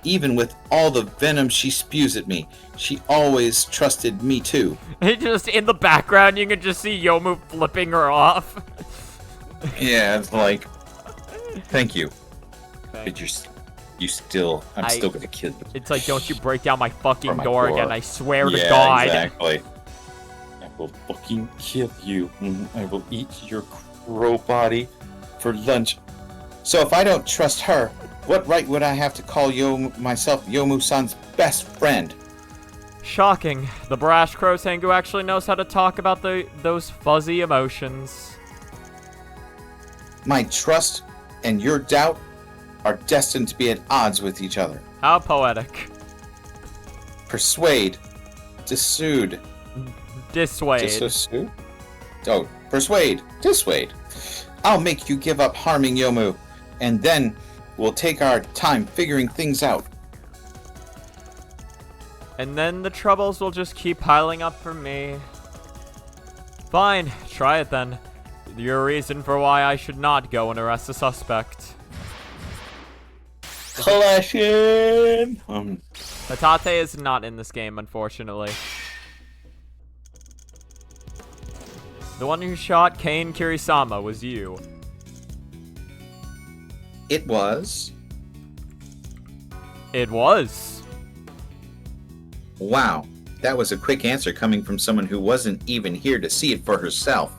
Even with all the venom she spews at me, she always trusted me too. Just in the background, you can just see Yomu flipping her off. Yeah, it's like, thank you. But I'm still gonna kill you. It's like, don't you break down my fucking door again, I swear to God. Exactly. I will fucking kill you. I will eat your crow body for lunch. So if I don't trust her, what right would I have to call myself Yomu-san's best friend? Shocking. The brash Crow-Tengu actually knows how to talk about those fuzzy emotions. My trust and your doubt are destined to be at odds with each other. How poetic. Persuade. Dissuade. Dissuade. Oh, persuade. Dissuade. I'll make you give up harming Yomu, and then we'll take our time figuring things out. And then the troubles will just keep piling up for me. Fine, try it then. Your reason for why I should not go and arrest the suspect. Collection! Hatate is not in this game, unfortunately. The one who shot Kane Kirisama was you. It was. It was. Wow, that was a quick answer coming from someone who wasn't even here to see it for herself.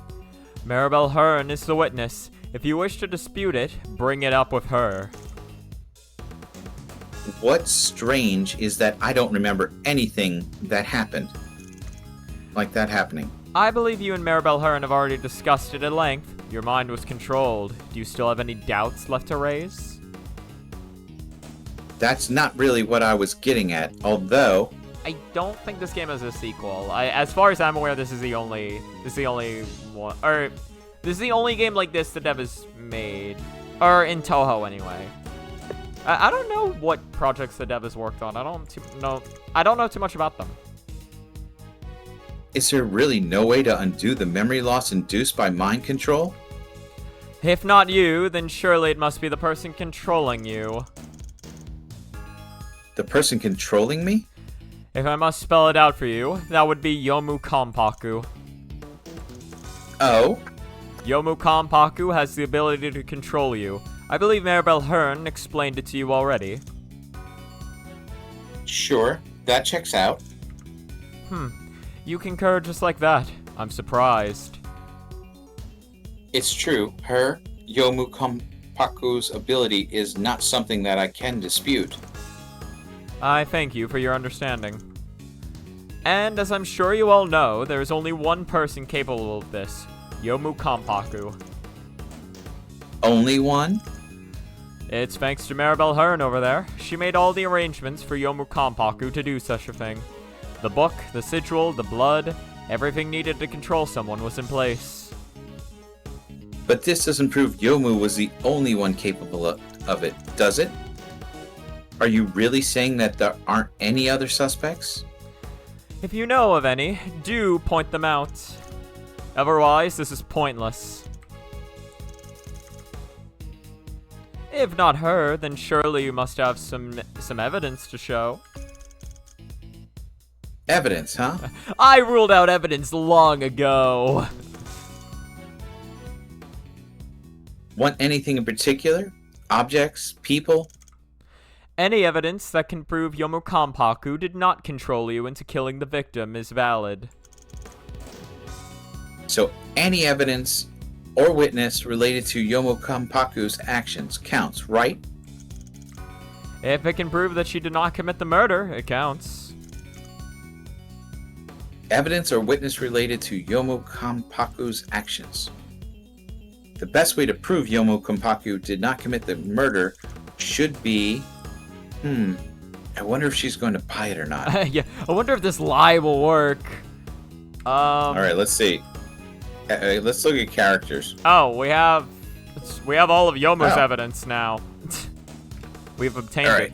Maribel Hearn is the witness. If you wish to dispute it, bring it up with her. What's strange is that I don't remember anything that happened. Like that happening. I believe you and Maribel Hearn have already discussed it at length. Your mind was controlled. Do you still have any doubts left to raise? That's not really what I was getting at, although... I don't think this game has a sequel. As far as I'm aware, this is the only one, or this is the only game like this the dev has made, or in Toho anyway. I don't know what projects the dev has worked on. I don't know too much about them. Is there really no way to undo the memory loss induced by mind control? If not you, then surely it must be the person controlling you. The person controlling me? If I must spell it out for you, that would be Yomu Kanpaku. Oh? Yomu Kanpaku has the ability to control you. I believe Maribel Hearn explained it to you already. Sure, that checks out. You concur just like that. I'm surprised. It's true, Yomu Kanpaku's ability is not something that I can dispute. I thank you for your understanding. And as I'm sure you all know, there is only one person capable of this, Yomu Kanpaku. Only one? It's thanks to Maribel Hearn over there. She made all the arrangements for Yomu Kanpaku to do such a thing. The book, the sigil, the blood, everything needed to control someone was in place. But this doesn't prove Yomu was the only one capable of it, does it? Are you really saying that there aren't any other suspects? If you know of any, do point them out. Otherwise, this is pointless. If not her, then surely you must have some evidence to show. Evidence, huh? I ruled out evidence long ago. Want anything in particular? Objects? People? Any evidence that can prove Yomo Kanpaku did not control you into killing the victim is valid. So any evidence or witness related to Yomo Kanpaku's actions counts, right? If it can prove that she did not commit the murder, it counts. Evidence or witness related to Yomo Kanpaku's actions. The best way to prove Yomo Kanpaku did not commit the murder should be... I wonder if she's going to buy it or not. Yeah, I wonder if this lie will work. Alright, let's see. Let's look at characters. Oh, we have all of Yomo's evidence now. We've obtained it.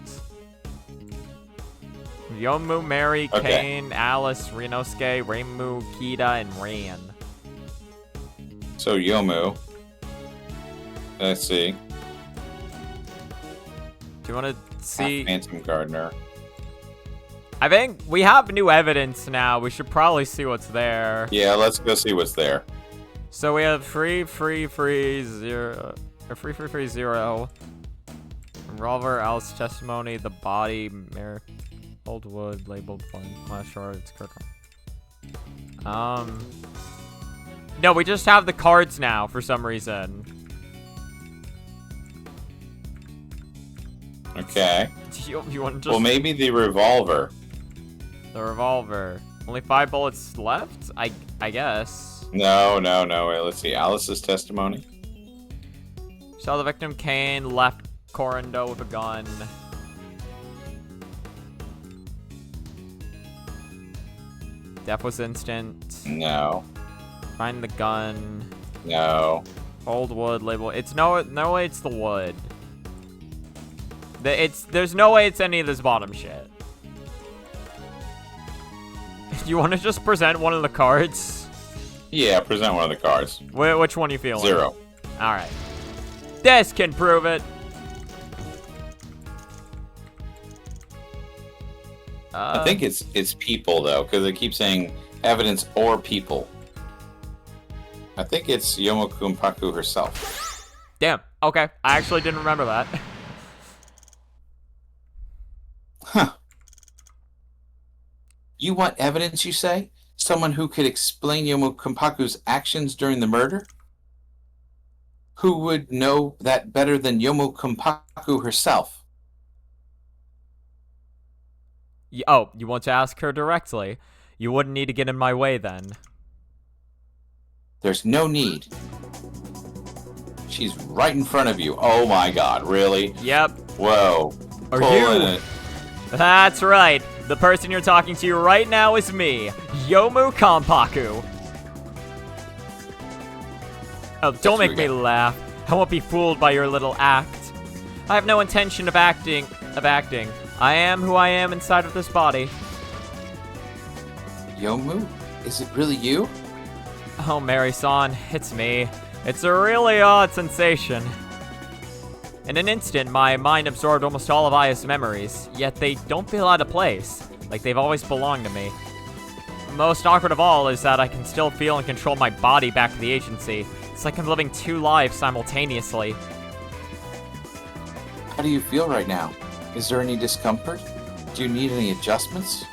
Yomu, Mary, Kane, Alice, Rinosuke, Reimu, Kita, and Ran. So Yomu. Let's see. Do you want to see? Phantom Gardener. I think we have new evidence now. We should probably see what's there. Yeah, let's go see what's there. So we have free 0. Revolver, Alice testimony, the body, mirror, old wood, labeled one, last short, it's correct. No, we just have the cards now for some reason. Okay. You want to just... Well, maybe the revolver. The revolver. Only 5 bullets left? I guess. No. Wait, let's see. Alice's testimony. Saw the victim, Kane, left Corindo with a gun. Death was instant. No. Find the gun. No. Old wood, label. It's no way it's the wood. There's no way it's any of this bottom shit. You want to just present one of the cards? Yeah, present one of the cards. Which one you feeling? 0. Alright. This can prove it. I think it's people, though, because they keep saying evidence or people. I think it's Yomo Kanpaku herself. Damn. Okay. I actually didn't remember that. Huh. You want evidence, you say? Someone who could explain Yomo Kanpaku's actions during the murder? Who would know that better than Yomo Kanpaku herself? Oh, you want to ask her directly? You wouldn't need to get in my way then. There's no need. She's right in front of you. Oh my god, really? Yep. Whoa. Are you? That's right. The person you're talking to right now is me, Yomo Kanpaku. Oh, don't make me laugh. I won't be fooled by your little act. I have no intention of acting. I am who I am inside of this body. Yomu? Is it really you? Oh, Mary-san, it's me. It's a really odd sensation. In an instant, my mind absorbed almost all of Aya's memories, yet they don't feel out of place, like they've always belonged to me. Most awkward of all is that I can still feel and control my body back at the agency. It's like I'm living 2 lives simultaneously. How do you feel right now? Is there any discomfort? Do you need any adjustments?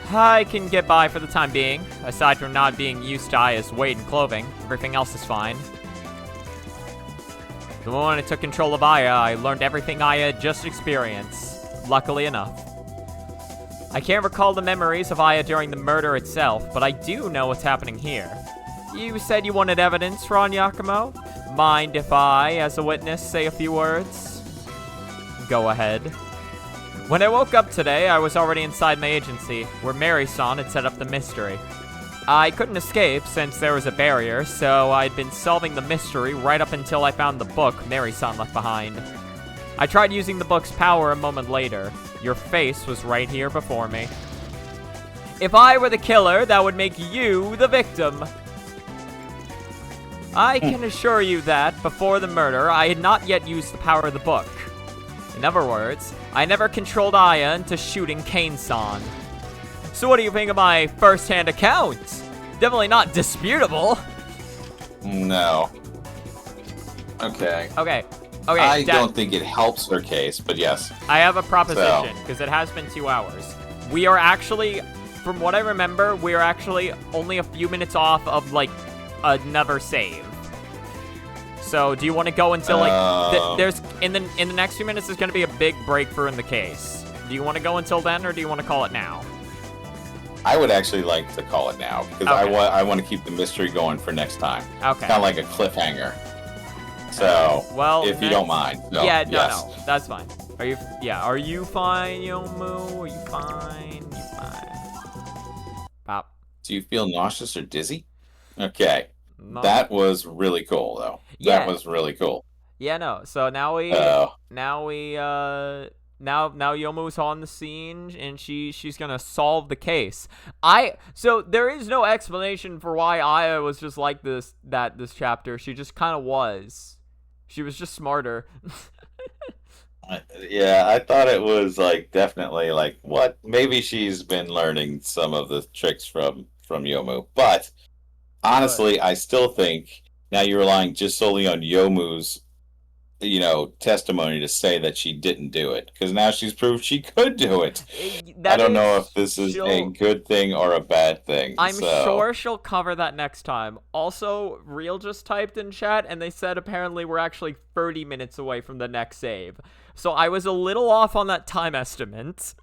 I can get by for the time being. Aside from not being used to Aya's weight and clothing, everything else is fine. The moment I took control of Aya, I learned everything Aya had just experienced, luckily enough. I can't recall the memories of Aya during the murder itself, but I do know what's happening here. You said you wanted evidence, Ron Yakumo? Mind if I, as a witness, say a few words? Go ahead. When I woke up today, I was already inside my agency, where Mary-san had set up the mystery. I couldn't escape since there was a barrier, so I'd been solving the mystery right up until I found the book Mary-san left behind. I tried using the book's power a moment later. Your face was right here before me. If I were the killer, that would make you the victim. I can assure you that, before the murder, I had not yet used the power of the book. In other words, I never controlled Aya into shooting Kane-san. So what do you think of my first-hand account? Definitely not disputable. No. Okay. Okay. Okay, I don't think it helps her case, but yes. I have a proposition, because it has been 2 hours. We are actually, from what I remember, we are actually only a few minutes off of, like, another save. So, do you want to go until, like, there's, in the next few minutes, there's going to be a big breakthrough in the case. Do you want to go until then, or do you want to call it now? I would actually like to call it now, because I want to keep the mystery going for next time. Okay. It's kind of like a cliffhanger. So, well, if you don't mind. No, yeah, no, that's fine. Are you fine, Yomu? Are you fine? You fine? Pop. Do you feel nauseous or dizzy? Okay. No. That was really cool, though. Yeah. That was really cool. Yeah, no. So now Yomu's on the scene, and she's gonna solve the case. So there is no explanation for why Aya was just like this chapter. She just kind of was. She was just smarter. Yeah, I thought it was like definitely like what? Maybe she's been learning some of the tricks from Yomu. But honestly, I still think now you're relying just solely on Yomu's testimony to say that she didn't do it, because now she's proved she could do it. I don't know if this is a good thing or a bad thing. I'm sure she'll cover that next time. Also, Real just typed in chat, and they said apparently we're actually 30 minutes away from the next save. So I was a little off on that time estimate.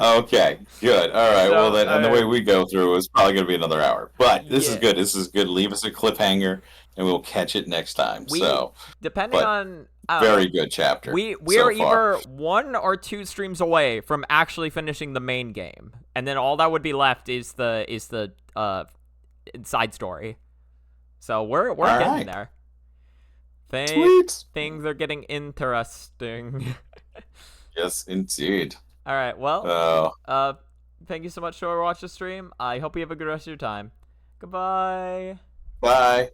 Okay, good. All right. So, well, then, and the way we go through is probably going to be another hour. But this is good. This is good. Leave us a cliffhanger, and we'll catch it next time. Depending on very good chapter. We're either 1 or 2 streams away from actually finishing the main game, and then all that would be left is the side story. So we're getting there. Things are getting interesting. Yes, indeed. All right. Well, thank you so much for watching the stream. I hope you have a good rest of your time. Goodbye. Bye.